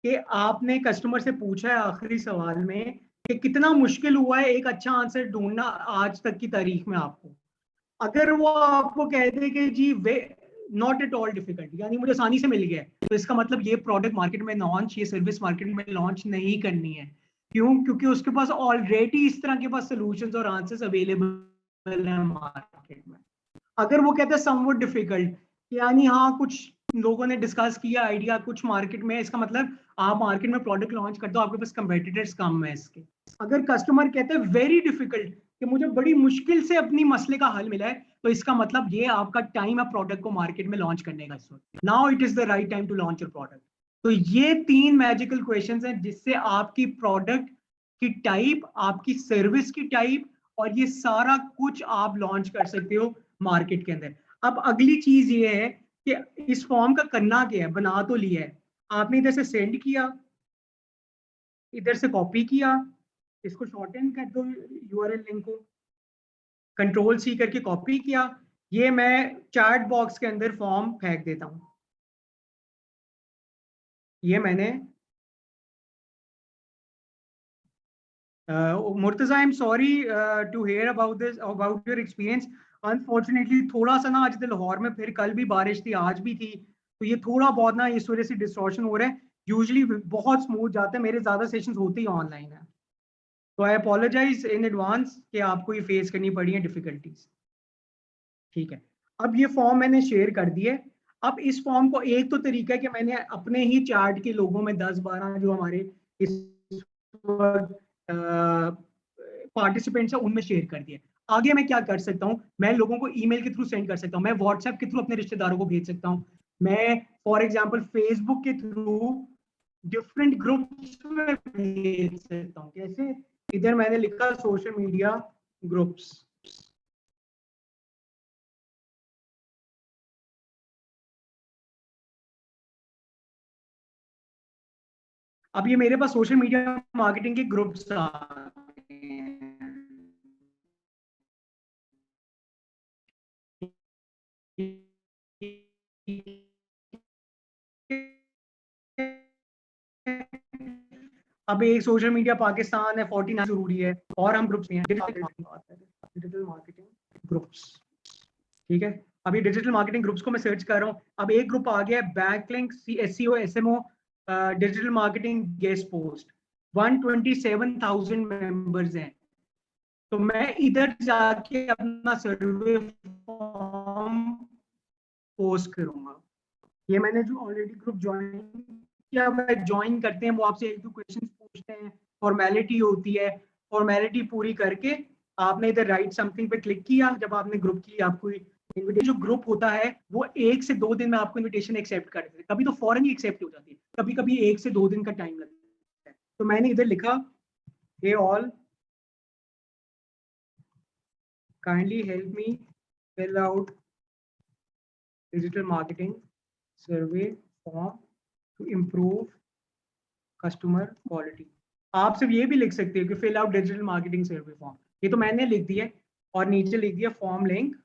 कि आपने कस्टमर से पूछा है आखिरी सवाल में कि कितना मुश्किल हुआ है एक अच्छा आंसर ढूंढना आज तक की तारीख में आपको। अगर वो आपको कह दे कि जी वे नॉट एट ऑल डिफिकल्ट, यानी मुझे आसानी से मिल गया, तो इसका मतलब ये प्रोडक्ट मार्केट में लॉन्च, ये सर्विस मार्केट में लॉन्च नहीं करनी है। क्यों? क्योंकि उसके पास ऑलरेडी इस तरह के पास सॉल्यूशंस और आंसर्स अवेलेबल है मार्केट में। अगर वो कहता है समवट डिफिकल्ट, यानी हाँ कुछ लोगों ने डिस्कस किया आइडिया कुछ मार्केट में, इसका मतलब आप मार्केट में प्रोडक्ट लॉन्च कर दो, आपके पास कंपेटिटर्स कम है इसके। अगर कस्टमर कहते हैं वेरी डिफिकल्ट कि मुझे बड़ी मुश्किल से अपनी मसले का हल मिला है, तो इसका मतलब ये आपका टाइम है प्रोडक्ट को मार्केट में लॉन्च करने का। इस वक्त now it is the right time to launch your product. तो ये 3 मैजिकल क्वेश्चंस हैं जिससे आपकी प्रोडक्ट की टाइप, आपकी सर्विस की टाइप और ये सारा कुछ आप लॉन्च कर सकते हो मार्केट के अंदर। अब अगली चीज ये है कि इस फॉर्म का करना क्या है। बना तो लिया है आपने, इधर से सेंड किया, इधर से कॉपी किया, इसको शॉर्टन कर दो यूआरएल लिंक को, कंट्रोल सी करके कॉपी किया, ये मैं चैट बॉक्स के अंदर फॉर्म फेंक देता हूं। ये मैंने Murtaza, I am sorry to hear about this, about your experience. Unfortunately थोड़ा सा ना आज लाहौर में फिर कल भी बारिश थी, आज भी थी, तो ये थोड़ा बहुत ना इस वजह से डिस्टॉर्शन हो रहा है। यूजुअली बहुत स्मूथ जाता है, मेरे ज्यादा सेशंस होते ही ऑनलाइन है, तो आई अपोलोजाइज इन एडवांस कि आपको ये फेस करनी पड़ी है डिफिकल्टीज। ठीक है, अब ये फॉर्म मैंने शेयर कर दिए। अब इस फॉर्म को एक तो तरीका है कि मैंने अपने ही चार्ट के लोगों में 10-12 जो हमारे इस पार्टिसिपेंट्स है उनमें शेयर कर दिए। आगे मैं क्या कर सकता हूँ, मैं लोगों को ईमेल के थ्रू सेंड कर सकता हूँ, मैं व्हाट्सएप के थ्रू अपने रिश्तेदारों को भेज सकता हूँ, मैं फॉर एग्जांपल फेसबुक के थ्रू डिफरेंट ग्रुप्स में भेज सकता हूँ। कैसे? इधर मैंने लिखा सोशल मीडिया ग्रुप्स, अब ये मेरे पास सोशल मीडिया मार्केटिंग के ग्रुप्स आ गए हैं। अब एक सोशल मीडिया पाकिस्तान है 49 जरूरी है, और हम ग्रुप्स में हैं डिजिटल मार्केटिंग ग्रुप्स। ठीक है, अभी डिजिटल मार्केटिंग ग्रुप्स को मैं सर्च कर रहा हूँ। अब एक ग्रुप आ गया है backlink SEO SMO digital marketing guest post, 127,000 members हैं। तो मैं इधर जाके अपना सर्वे फॉर्म पोस्ट करूंगा। ये मैंने जो ऑलरेडी ग्रुप ज्वाइन किया, मैं ज्वाइन करते हैं, वो आपसे 1-2 क्वेश्चंस पूछते हैं, फॉर्मेलिटी होती है, फॉर्मेलिटी पूरी करके आपने इधर राइट समथिंग पे क्लिक किया। जब आपने ग्रुप की आपको इन्विटेशन, जो ग्रुप होता है वो 1 से 2 दिन में आपको इन्विटेशन एक्सेप्ट कर देते हैं, कभी तो फौरन ही एक्सेप्ट हो जाती है, कभी कभी 1 से 2 दिन का टाइम लगता है। तो मैंने इधर लिखा hey all kindly help me fill out digital marketing survey form to improve customer quality. आप सिर्फ ये भी लिख सकते हो कि fill out digital marketing survey form, ये तो मैंने लिख दिया और नीचे लिख दिया फॉर्म लिंक।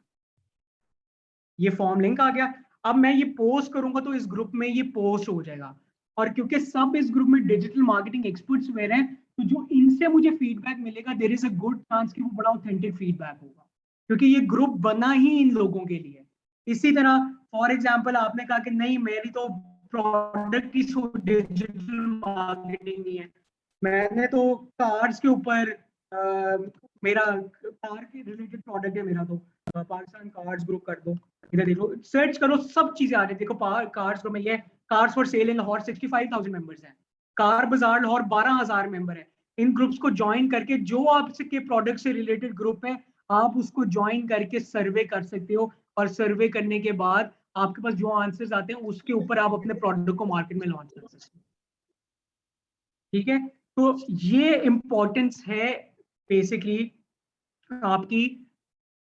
ये फॉर्म लिंक आ गया। अब मैं ये पोस्ट करूंगा तो इस ग्रुप में ये पोस्ट हो जाएगा, और क्योंकि सब इस ग्रुप में डिजिटल मार्केटिंग एक्सपर्ट्स मेरे हैं, तो जो इनसे मुझे फीडबैक मिलेगा there is a good chance कि वो बड़ा ऑथेंटिक फीडबैक होगा, क्योंकि ये ग्रुप बना ही इन लोगों के लिए। इसी तरह फॉर एग्जांपल आपने कहा कि नहीं मेरी तो प्रोडक्ट की डिजिटल मार्केटिंग नहीं है, मैंने तो कार्स के ऊपर मेरा कार के रिलेटेड प्रोडक्ट है मेरा, तो पाकिस्तान कार्स ग्रुप कर दो, इधर देखो सर्च करो सब चीजें आ रही है। देखो कार्स ग्रुप में ये cars for sale in Lahore 65,000 members हैं, कार बाजार लाहौर 12,000 मेंबर है। इन ग्रुप्स को ज्वाइन करके जो आपके प्रोडक्ट से रिलेटेड ग्रुप है आप उसको ज्वाइन करके सर्वे कर सकते हो, और सर्वे करने के बाद आपके पास जो आंसर्स आते हैं उसके ऊपर आप अपने प्रोडक्ट को मार्केट में लॉन्च कर सकते हो। ठीक है, तो ये इंपॉर्टेंस है बेसिकली आपकी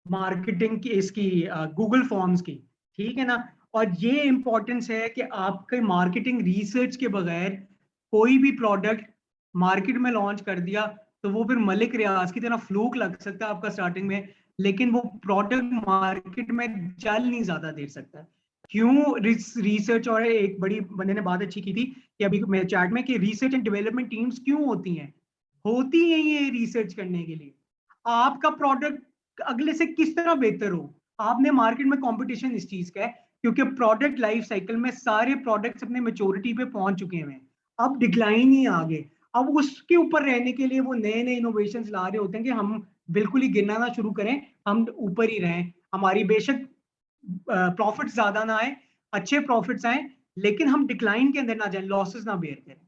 मार्केटिंग की, इसकी गूगल फॉर्म्स की। ठीक है ना, और ये इंपॉर्टेंस है कि आपके मार्केटिंग रिसर्च के बगैर कोई भी प्रोडक्ट मार्केट में लॉन्च कर दिया तो वो फिर मलिक रियाज की तरह फ्लूक लग सकता है आपका स्टार्टिंग में, लेकिन वो प्रोडक्ट मार्केट में चल नहीं ज्यादा देर सकता। क्यों? रिसर्च, और एक बड़ी बंदे ने बात अच्छी की थी कि अभी मेरे चैट में, कि रिसर्च एंड डेवलपमेंट टीम्स क्यों होती हैं? होती है ये रिसर्च करने के लिए आपका प्रोडक्ट अगले से किस तरह बेहतर हो। आपने मार्केट में कंपटीशन इस चीज का है क्योंकि प्रोडक्ट लाइफ साइकिल में सारे प्रोडक्ट्स अपने मेच्योरिटी पे पहुंच चुके हैं, अब डिक्लाइन ही आगे। अब उसके ऊपर रहने के लिए वो नए नए इनोवेशन ला रहे होते हैं कि हम बिल्कुल ही गिरना ना शुरू करें, हम ऊपर ही रहें, हमारी बेशक प्रॉफिट ज्यादा ना आए, अच्छे प्रॉफिट्स आए, लेकिन हम डिक्लाइन के अंदर ना जाए, लॉसेस ना बेयर करें।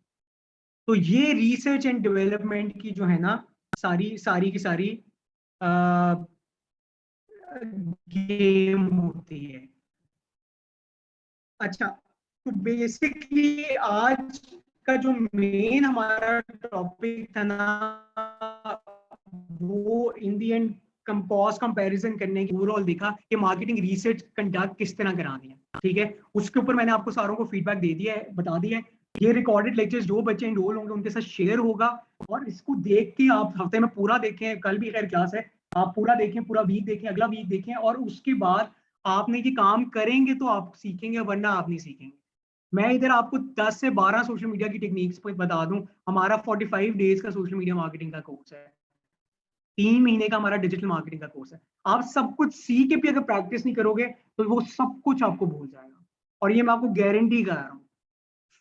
तो ये रिसर्च एंड डेवलपमेंट की जो है ना सारी की सारी गेम होती है। अच्छा, तो बेसिकली आज का जो मेन हमारा टॉपिक था ना, वो इन दी एंड कंपोज कंपैरिजन करने की ओवरऑल देखा कि मार्केटिंग रिसर्च कंडक्ट किस तरह करानी है, ठीक है। उसके ऊपर मैंने आपको सारों को फीडबैक दे दिया है, बता दिया है। ये रिकॉर्डेड लेक्चर्स जो बच्चे इनरोल होंगे उनके साथ शेयर होगा, और इसको देख के आप हफ्ते में पूरा देखें, कल भी खैर क्लास है, आप पूरा देखें, पूरा वीक देखें, अगला वीक देखें, और उसके बाद आपने ये काम करेंगे तो आप सीखेंगे, वरना आप नहीं सीखेंगे। मैं इधर आपको 10 से 12 सोशल मीडिया की टेक्निक्स बता दूं। हमारा 45 डेज का सोशल मीडिया मार्केटिंग का कोर्स है, 3 महीने का हमारा डिजिटल मार्केटिंग का कोर्स है। आप सब कुछ सीख के भी अगर प्रैक्टिस नहीं करोगे तो वो सब कुछ आपको भूल जाएगा, और ये मैं आपको गारंटी कर रहा हूँ।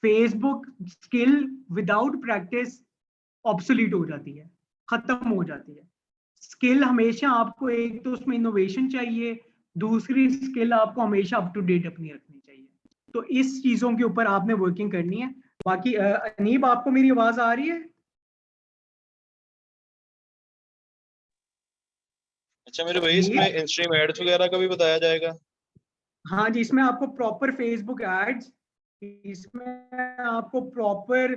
Facebook skill without practice obsolete हो जाती है, खत्म हो जाती है। स्किल हमेशा आपको, एक तो उसमें इनोवेशन चाहिए, दूसरी स्किल आपको हमेशा अप टू डेट अपनी रखनी चाहिए। तो इस चीजों के ऊपर आपने वर्किंग करनी है। बाकी अनीब, आपको मेरी आवाज आ रही है? अच्छा मेरे भाई, इसमें इंस्ट्रीम एड्स वगैरह का भी बताया जाएगा? हाँ जी, इसमें आपको प्रॉपर फेसबुक एड्स, इसमें आपको proper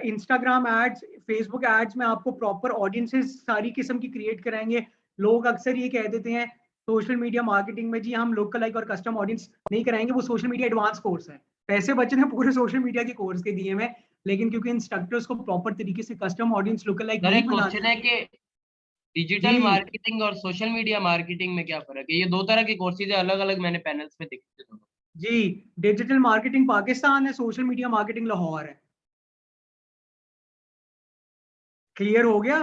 Instagram ads, Facebook ads में आपको प्रॉपर ऑडियंसेस सारी किस्म की क्रिएट कराएंगे। लोग अक्सर ये कह देते हैं सोशल मीडिया मार्केटिंग में, जी हम लोकल लाइक और कस्टम ऑडियंस नहीं कराएंगे, वो सोशल मीडिया एडवांस कोर्स है। पैसे बचे हैं पूरे सोशल मीडिया के कोर्स के दिए में, लेकिन क्योंकि इंस्ट्रक्टर्स को प्रॉपर तरीके से कस्टम ऑडियंस लोकल लाइक नहीं बनाते। क्वेश्चन है कि डिजिटल मार्केटिंग और सोशल मीडिया मार्केटिंग में क्या फर्क है? ये दो तरह के कोर्सेज है, अलग अलग मैंने पैनल्स में देखे थे। जी, डिजिटल मार्केटिंग पाकिस्तान है, सोशल मीडिया मार्केटिंग लाहौर है। क्लियर हो गया?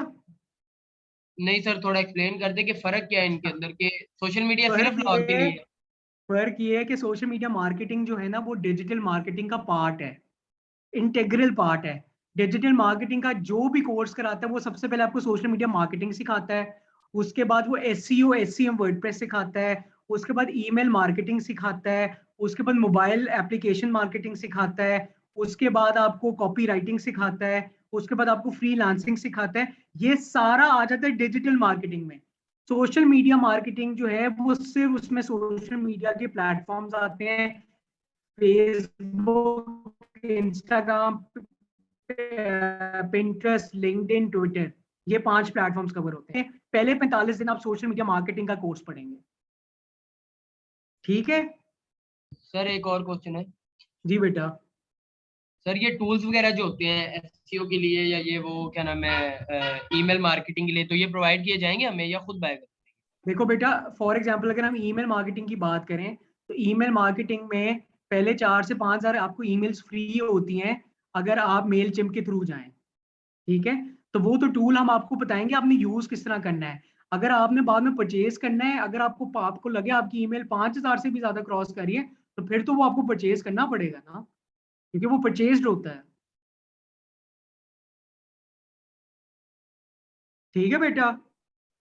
नहीं सर, थोड़ा एक्सप्लेन कर दे कि फर्क क्या है इनके अंदर, के सोशल मीडिया सिर्फ लाहौर के लिए है? फर्क ये है कि सोशल मीडिया मार्केटिंग जो है ना, वो डिजिटल मार्केटिंग का पार्ट है, इंटीग्रल पार्ट है। डिजिटल मार्केटिंग का जो भी कोर्स कराता है वो सबसे पहले आपको सोशल मीडिया मार्केटिंग सिखाता है, उसके बाद वो एसईओ एससीएम वर्डप्रेस सिखाता है, उसके बाद ईमेल मार्केटिंग सिखाता है, उसके बाद मोबाइल एप्लीकेशन मार्केटिंग सिखाता है, उसके बाद आपको कॉपी राइटिंग सिखाता है, उसके बाद आपको फ्रीलांसिंग सिखाता है। ये सारा आ जाता है डिजिटल मार्केटिंग में। सोशल मीडिया मार्केटिंग जो है वो सिर्फ उसमें सोशल मीडिया के प्लेटफॉर्म्स आते हैं, Facebook, Instagram, Pinterest, LinkedIn, Twitter, ये 5 प्लेटफॉर्म्स कवर होते हैं। पहले 45 दिन आप सोशल मीडिया मार्केटिंग का कोर्स पढ़ेंगे, ठीक है सर? एक और क्वेश्चन है। जी बेटा। सर ये टूल्स वगैरह जो होते हैं एसईओ के लिए, या ये वो क्या नाम है ईमेल मार्केटिंग के लिए, तो ये प्रोवाइड किए जाएंगे हमें या खुद बाय? देखो बेटा, फॉर एग्जांपल अगर हम ईमेल मार्केटिंग की बात करें तो ईमेल मार्केटिंग में पहले 4 से 5 हजार आपको ईमेल्स फ्री होती हैं अगर आप मेल चिम के थ्रू जाएं, ठीक है। तो वो तो टूल हम आपको बताएंगे, आपने यूज किस तरह करना है। अगर आपने बाद में परचेज करना है, अगर आपको लगे आपकी ईमेल 5,000 से भी ज्यादा क्रॉस करी है, तो फिर तो वो आपको परचेज करना पड़ेगा ना, क्योंकि वो परचेज्ड होता है, ठीक है बेटा।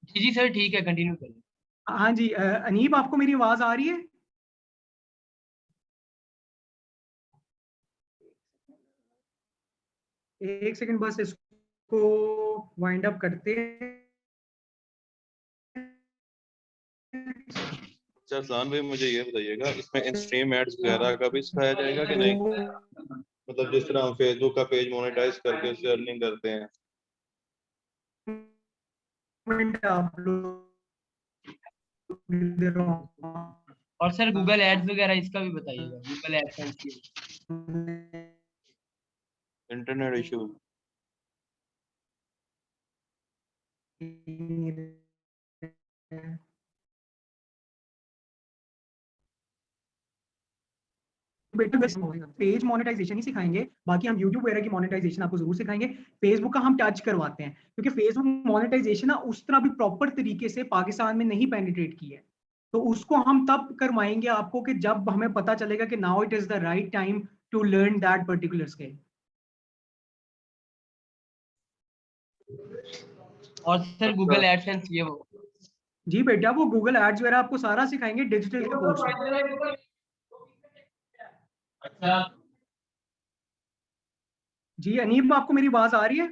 जी जी सर, ठीक है, कंटिन्यू करिए। हाँ जी, अनीब, आपको मेरी आवाज आ रही है? एक सेकंड बस, इसको वाइंड अप करते हैं। अच्छा अरसलान भाई, मुझे ये बताइएगा, इसमें इंस्ट्रीम एड्स वगैरह का भी सिखाया जाएगा कि नहीं? मतलब जिस तरह हम फेसबुक का पेज मोनेटाइज करके उससे अर्निंग करते हैं। और सर गूगल एड्स वगैरह इसका भी बताइएगा, गूगल एडसेंस की। Internet issue. पेज मोनेटाइजेशन ही सिखाएंगे, बाकी हम यूट्यूब वगैरह की मोनेटाइजेशन आपको जरूर सिखाएंगे। फेसबुक का हम टच करवाते हैं क्योंकि फेसबुक मोनेटाइजेशन ना उस तरह भी प्रॉपर तरीके से पाकिस्तान में नहीं पेनिट्रेट की है, तो उसको हम तब करवाएंगे आपको कि जब हमें पता चलेगा कि now it is the right time to learn that particular skill. और सर गूगल एडसेंस ये वो? जी बेटा, वो गूगल एड्स वगैरह आपको सारा सिखाएंगे डिजिटल के कोर्स में। अच्छा जी अनीब, आपको मेरी आवाज आ रही है?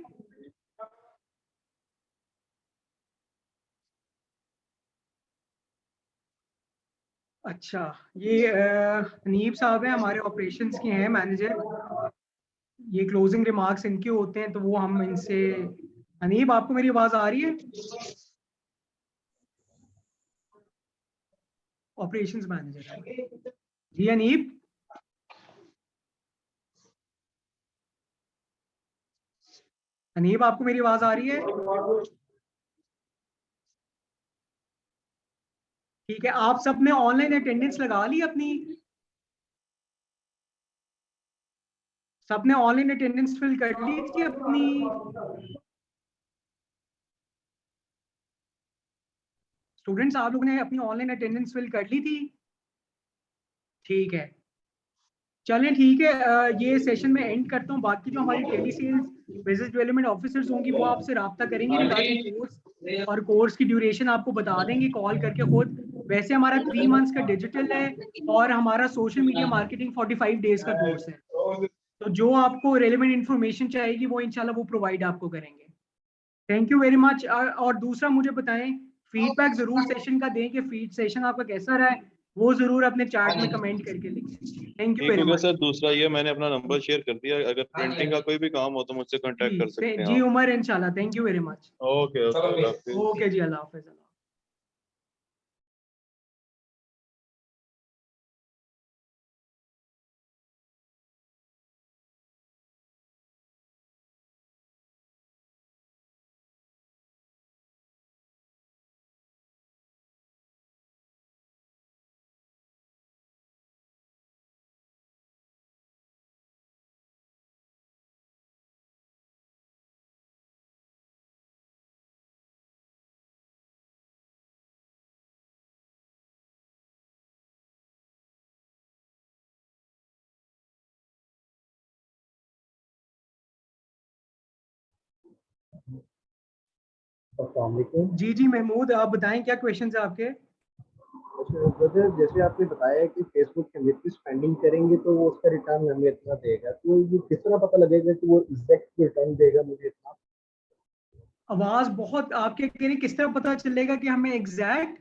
अच्छा, ये अनीब साहब हैं, हमारे ऑपरेशंस के हैं मैनेजर। ये क्लोजिंग रिमार्क्स इनके होते हैं, तो वो हम इनसे। अनीब, आपको मेरी आवाज आ रही है? ऑपरेशंस मैनेजर जी अनीब। अनीब, आपको मेरी आवाज आ रही है? ठीक है, आप सबने ऑनलाइन अटेंडेंस लगा ली अपनी? सबने ऑनलाइन अटेंडेंस फिल कर ली थी अपनी? स्टूडेंट्स, आप लोगों ने अपनी ऑनलाइन अटेंडेंस फिल कर ली थी? ठीक है, चलें ठीक है, ये सेशन में एंड करता हूँ। बाकी जो हमारी tele sales business development officers होंगी वो आपसे राब्ता करेंगी रिगार्डिंग कोर्स, और कोर्स की ड्यूरेशन आपको बता देंगे कॉल करके खुद। वैसे हमारा 3 मंथ्स का डिजिटल है और हमारा सोशल मीडिया मार्केटिंग 45 डेज का कोर्स है, तो जो आपको रेलेवेंट इंफॉर्मेशन चाहिएगी वो इंशाल्लाह वो प्रोवाइड आपको करेंगे। Thank you very much. और दूसरा मुझे बताएं, फीडबैक जरूर सेशन का दें कि फीड सेशन आपका कैसा रहा है, वो जरूर अपने चार्ट में कमेंट करके लिखें। थैंक यू ठीक वेरी हो गया मच। सर। दूसरा ये मैंने अपना नंबर शेयर कर दिया, अगर प्रिंटिंग का कोई भी काम हो तो मुझसे कांटेक्ट कर सकते हैं जी आप। उमर, इंशाल्लाह। Thank you very much. Okay okay. Okay जी, अल्लाह हाफिज। जी जी महमूद, आप बताएं क्या क्वेश्चंस है आपके? ब्रदर, जैसे आपने बताया कि फेसबुक के जितनी स्पेंडिंग करेंगे तो वो उसका रिटर्न हमें इतना देगा, तो ये किस तरह पता लगेगा कि वो एग्जैक्ट रिटर्न देगा मुझे इतना? आवाज बहुत आपके कह रही, किस तरह पता चलेगा कि हमें एग्जैक्ट?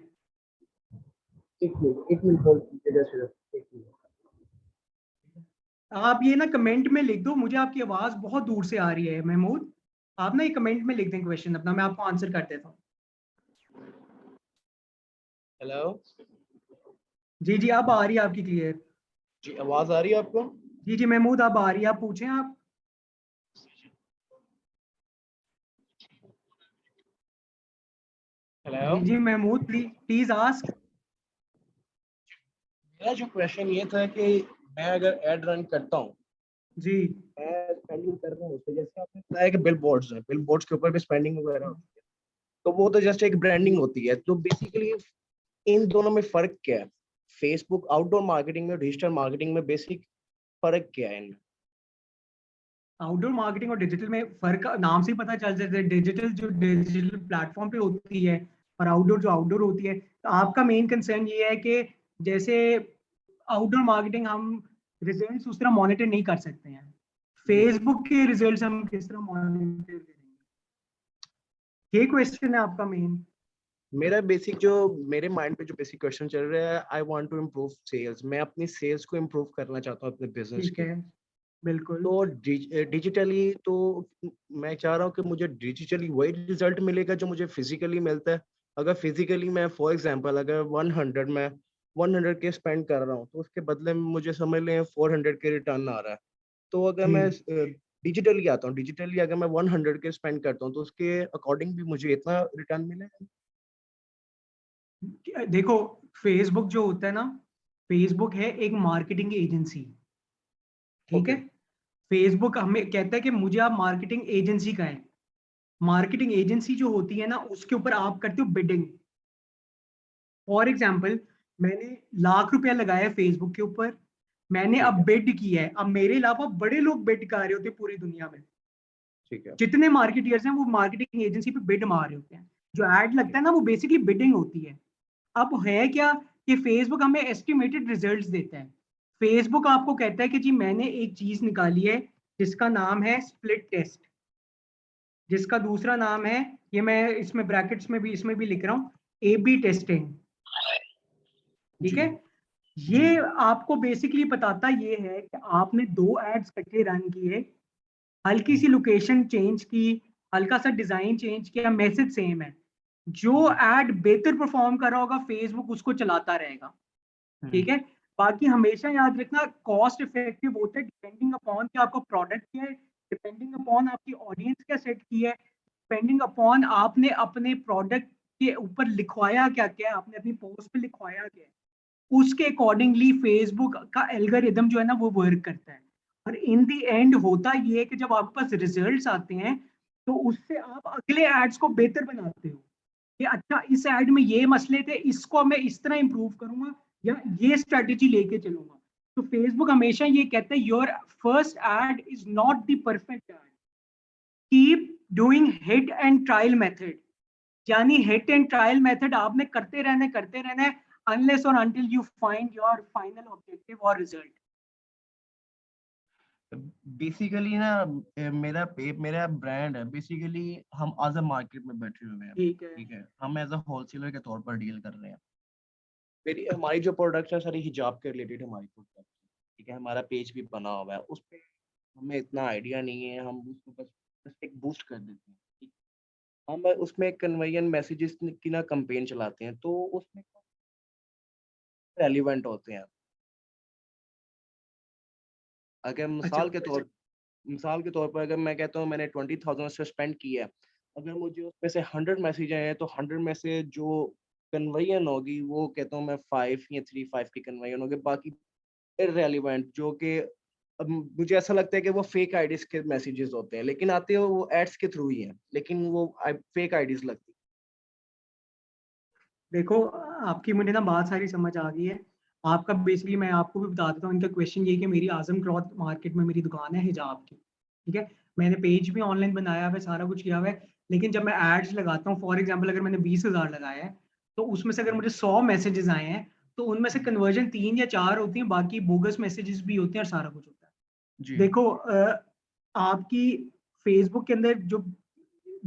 एक मिनट होल्ड कीजिएगा सिर्फ, एक मिनट। आप ये ना कमेंट में लिख दो, मुझे आपकी आवाज बहुत दूर से आ रही है महमूद। आप ना ये कमेंट में लिख दें क्वेश्चन अपना, मैं आपको आंसर कर देता हूँ। हेलो जी जी, अब आ रही है आपकी क्लियर। जी, आवाज आ रही है आपको? जी जी महमूद, अब आ रही है, आप पूछें आप। हेलो जी जी महमूद, प्लीज आस्क। मेरा जो क्वेश्चन ये था कि मैं अगर एड रन करता हूँ, जी मैं स्पेंडिंग कर रहा हूँ, तो जैसे आपने बताया कि बिल बोर्ड्स है, बिल बोर्ड्स के ऊपर भी स्पेंडिंग वगैरह होती है, तो वो तो जस्ट एक ब्रांडिंग होती है। तो बेसिकली इन दोनों में फर्क क्या है? फेसबुक आउटडोर मार्केटिंग में और डिजिटल मार्केटिंग में बेसिक फर्क क्या है इनमें? आउटडोर मार्केटिंग और डिजिटल में फर्क नाम से ही पता चल जाता है। डिजिटल जो डिजिटल प्लेटफॉर्म पे होती है और आउटडोर जो आउटडोर होती है। तो आपका मेन कंसर्न ये है कि जैसे आउटडोर मार्केटिंग हम रिजल्ट्स उस तरह मॉनिटर नहीं कर सकते हैं, फेसबुक के रिजल्ट्स हम किस तरह मॉनिटर करेंगे, ये क्वेश्चन है आपका मेन? मेरा बेसिक जो मेरे माइंड पे जो बेसिक क्वेश्चन चल रहा है, I want to improve sales. मैं अपनी सेल्स को इम्प्रूव करना चाहता हूँ अपने बिजनेस ठीक की। है, बिल्कुल। तो डिजिटली तो मैं चाह रहा हूँ कि मुझे डिजिटली वही रिजल्ट मिलेगा जो मुझे फिजिकली मिलता है। अगर फिजिकली मैं फॉर एग्जांपल अगर 100 मैं 100 के स्पेंड कर रहा हूँ, तो उसके बदले में मुझे समझ लें 400 के रिटर्न आ रहा है। तो अगर मैं डिजिटली आता हूँ, डिजिटली अगर मैं 100 के स्पेंड करता हूँ तो उसके अकॉर्डिंग भी मुझे इतना रिटर्न मिलेगा। देखो फेसबुक जो होता है ना, फेसबुक है एक मार्केटिंग एजेंसी, ठीक है। फेसबुक हमें कहता है कि मुझे आप मार्केटिंग एजेंसी का है। मार्केटिंग एजेंसी जो होती है ना, उसके ऊपर आप करते हो बिडिंग। फॉर एग्जाम्पल, मैंने लाख रुपया लगाया फेसबुक के ऊपर, मैंने अब बिड किया है, अब मेरे अलावा बड़े लोग बिड कर रहे होते हैं पूरी दुनिया में, ठीक है। जितने मार्केटियर्स हैं वो मार्केटिंग एजेंसी पे बिड मार रहे होते हैं। जो एड लगता है ना वो बेसिकली बिडिंग होती है। अब है क्या कि फेसबुक हमें एस्टिमेटेड रिजल्ट्स देता है। फेसबुक आपको कहता है कि जी मैंने एक चीज निकाली है जिसका नाम है स्प्लिट टेस्ट, जिसका दूसरा नाम है, ये मैं इसमें ब्रैकेट्स में भी इसमें भी लिख रहा हूँ, ए बी टेस्टिंग, ठीक है। ये आपको बेसिकली बताता ये है कि आपने 2 एड्स इकट्ठे रन किए, हल्की सी लोकेशन चेंज की, हल्का सा डिजाइन चेंज किया, मैसेज सेम है, जो एड बेहतर परफॉर्म कर रहा होगा फेसबुक उसको चलाता रहेगा, ठीक है। बाकी हमेशा याद रखना कॉस्ट इफेक्टिव होता है डिपेंडिंग अपॉन कि आपका प्रोडक्ट क्या है, डिपेंडिंग अपॉन आपकी ऑडियंस क्या सेट की है, डिपेंडिंग अपॉन आपने अपने प्रोडक्ट के ऊपर लिखवाया क्या क्या है, आपने अपनी पोस्ट पे लिखवाया क्या है, उसके अकॉर्डिंगली फेसबुक का एल्गोरिदम जो है ना वो वर्क करता है। और इन दी एंड होता ये है कि जब आपके पास रिजल्ट्स आते हैं तो उससे आप अगले एड्स को बेहतर बनाते हो कि अच्छा इस एड में ये मसले थे, इसको मैं इस तरह इंप्रूव करूंगा या ये स्ट्रेटेजी लेके चलूंगा। तो फेसबुक हमेशा ये कहता है your first ad is not the perfect ad, keep doing hit and trial method, यानी हिट एंड ट्रायल मेथड आपने करते रहना है unless or until you find your final objective or result. Basically ना मेरा ब्रांड है, बेसिकली हम as a market में बैठे हुए हैं, ठीक है। हम एज अ होलसेलर के तौर पर डील कर रहे हैं। हमारी जो प्रोडक्ट्स है सारी हिजाब के रिलेटेड हमारी प्रोडक्ट, ठीक है। हमारा पेज भी बना हुआ है, उस पे हमें इतना आइडिया नहीं है, हम उसको बस एक बूस्ट कर देते हैं, ठीक है। हम उसमें कन्वर्जन मैसेजेस की ना कैंपेन चलाते हैं, तो उसमें रेलिवेंट होते हैं। अगर मिसाल के तौर पर अगर मैं कहता हूँ मैंने 20,000 से स्पेंड किया है, अगर मुझे उसमें से 100 मैसेज आए हैं तो 100 में से जो कन्वर्जन होगी वो कहता हूँ मैं 5 या 3-5 की कन्वर्जन होगी, बाकी इररेलेवेंट जो कि अब मुझे ऐसा लगता है कि वो फेक आईडीज के मैसेजेस होते हैं, लेकिन आते हो वो एड्स के थ्रू ही हैं, लेकिन वो फेक आईडीज लगती। देखो आपकी मुझे ना बात सारी समझ आ गई है। आपका बेसिकली मैं आपको भी बता देता हूँ, इनका क्वेश्चन ये कि मेरी आजम क्लॉथ मार्केट में मेरी दुकान है हिजाब की, ठीक है। मैंने पेज भी ऑनलाइन बनाया हुआ है, सारा कुछ किया हुआ है, लेकिन जब मैं एड्स लगाता हूँ, फॉर एग्जांपल अगर मैंने 20,000 लगाया है तो उसमें से अगर मुझे 100 मैसेजेस आए हैं तो उनमें से कन्वर्जन 3 या 4 होती हैं, बाकी बोगस मैसेजेस भी होते हैं और सारा कुछ होता है। देखो आपकी फेसबुक के अंदर जो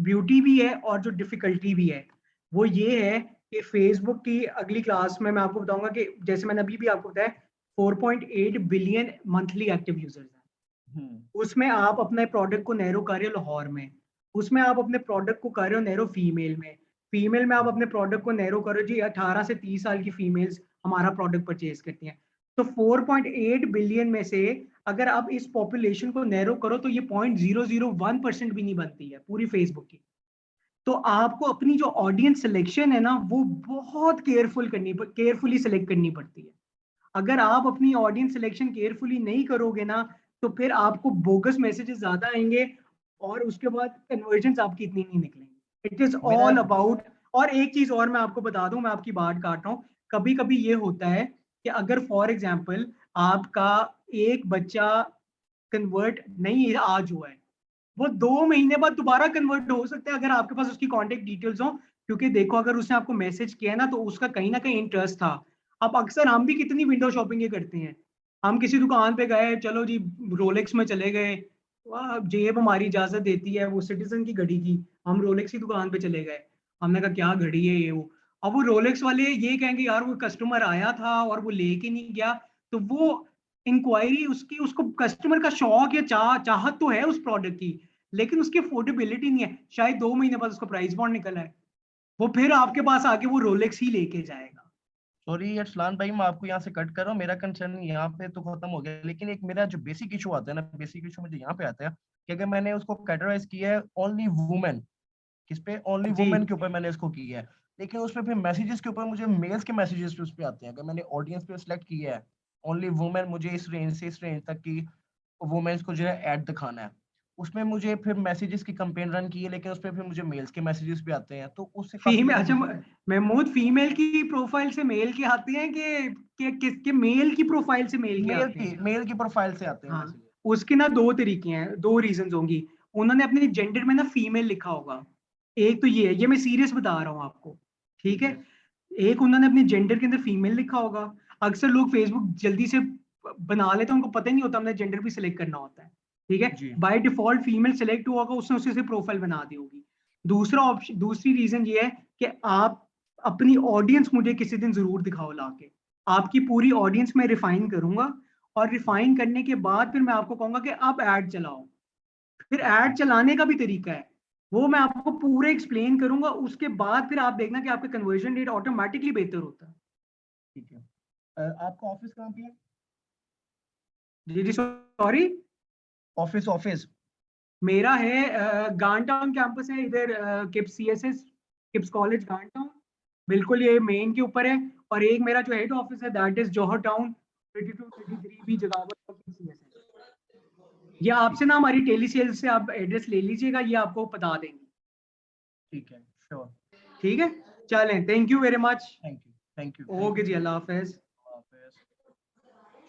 ब्यूटी भी है और जो डिफिकल्टी भी है वो ये है कि फेसबुक की अगली क्लास में मैं आपको बताऊंगा कि जैसे मैंने अभी भी आपको बताया 4.8 बिलियन मंथली एक्टिव यूजर्स हैं, उसमें आप अपने प्रोडक्ट को नैरो कर रहे हो लाहौर में, उसमें आप अपने प्रोडक्ट को कर रहे हो नैरो फीमेल में आप अपने प्रोडक्ट को नैरो करो जी 18 से 30 साल की फीमेल्स हमारा प्रोडक्ट परचेज करती हैं। तो 4.8 बिलियन में से अगर आप इस पॉपुलेशन को नैरो करो तो ये 0.001% भी नहीं बनती है पूरी फेसबुक की। तो आपको अपनी जो ऑडियंस सिलेक्शन है ना वो बहुत केयरफुली सिलेक्ट करनी पड़ती है। अगर आप अपनी ऑडियंस सिलेक्शन केयरफुली नहीं करोगे ना तो फिर आपको बोगस मैसेजेस ज्यादा आएंगे और उसके बाद कन्वर्जन आपकी इतनी नहीं निकलेंगे। It is all about. और एक चीज और मैं आपको बता दूं, मैं आपकी बात काट रहा हूँ, कभी कभी ये होता है कि अगर फॉर एग्जाम्पल आपका एक बच्चा कन्वर्ट नहीं आज हुआ है, वो 2 महीने बाद दोबारा कन्वर्ट हो सकता है अगर आपके पास उसकी कॉन्टेक्ट डिटेल्स हो। क्योंकि देखो अगर उसने आपको मैसेज किया है ना तो उसका कहीं ना कहीं इंटरेस्ट था। अब अक्सर हम भी कितनी विंडो शॉपिंग करते हैं, हम किसी दुकान पे गए, चलो जी रोलेक्स में चले गए, जेब हमारी इजाजत देती है, वो सिटीजन की घड़ी की, हम रोलेक्स की दुकान पे चले गए, हमने कहा क्या घड़ी है ये वो। अब वो रोलेक्स वाले ये कहेंगे यार वो कस्टमर आया था और वो लेके नहीं गया, तो वो इंक्वायरी उसकी, उसको कस्टमर का शौक या चाहत तो है उस प्रोडक्ट की, लेकिन उसकी अफोर्डेबिलिटी नहीं है। शायद 2 महीने बाद उसको प्राइस बॉन्ड निकला है, वो फिर आपके पास आके वो रोलेक्स ही लेके जाएगा। सॉरी अरसलान भाई, मैं आपको यहाँ से कट कर रहा हूँ, मेरा कंसर्न यहाँ पे तो खत्म हो गया, लेकिन एक मेरा जो बेसिक इशू आता है ना, बेसिक इशू मुझे यहाँ पे आता है कि अगर मैंने उसको कैटेगराइज किया है ओनली वुमेन, किस पे, ओनली जी। वुमेन के ऊपर मैंने इसको किया है, लेकिन उसमें फिर मैसेजेस के ऊपर मुझे मेल्स के मैसेजेस पे उस पे आते हैं। अगर मैंने ऑडियंस पे सिलेक्ट किया है ओनली वुमेन, मुझे इस रेंज से इस रेंज तक की वुमेन्स को जो है ऐड दिखाना है, उसमें मुझे फिर मैसेजेस की कैंपेन रन की है, लेकिन उसपे फिर मुझे मेल्स के मैसेजेस भी आते हैं, तो उससे काफी फीमेल, ज्यादा अच्छा मुझे- महमूद, फीमेल की प्रोफाइल से मेल की आती हैं कि किसके मेल की प्रोफाइल से मेल की आती हैं? मेल की प्रोफाइल से आते हैं हाँ, मैसेज। उसके ना दो तरीके हैं, दो रीजंस होंगी। उन्होंने अपने जेंडर में ना फीमेल लिखा होगा, एक तो ये मैं सीरियस बता रहा हूँ आपको, ठीक है। एक उन्होंने अपने जेंडर के अंदर फीमेल लिखा होगा। अक्सर लोग फेसबुक जल्दी से बना लेते हैं, उनको पता ही नहीं होता हमने जेंडर भी सिलेक्ट करना होता है, ठीक है। बाय डिफॉल्ट फीमेल सिलेक्ट हुआ होगा, उसने उसी से प्रोफाइल बना दी होगी। दूसरा ऑप्शन, दूसरी रीजन ये है कि आप अपनी ऑडियंस मुझे किसी दिन जरूर दिखाओ लाके, आपकी पूरी ऑडियंस में रिफाइन करूंगा, और रिफाइन करने के बाद फिर मैं आपको कहूंगा कि आप ऐड चलाओ। फिर ऐड चलाने का भी तरीका है, वो मैं आपको पूरे एक्सप्लेन करूंगा, उसके बाद फिर आप देखना कि आपका कन्वर्जन रेट ऑटोमेटिकली बेहतर होता है। ठीक है, आपका ऑफिस कहाँ पे है? जी सॉरी, ऑफिस मेरा है गान टाउन कैंपस है इधर, किप्स CSS, किप्स कॉलेज गान टाउन, बिल्कुल ये मेन के ऊपर है। और एक मेरा जो हेड ऑफिस है दैट इज जौहर टाउन 32-33 भी जगावत CSS। ये आपसे ना हमारी टेली सेल्स से आप एड्रेस ले लीजिएगा, ये आपको बता देंगे। ठीक है, श्योर, ठीक है, चलें, thank you very much. Thank you. Okay जी, अल्लाह हाफिज।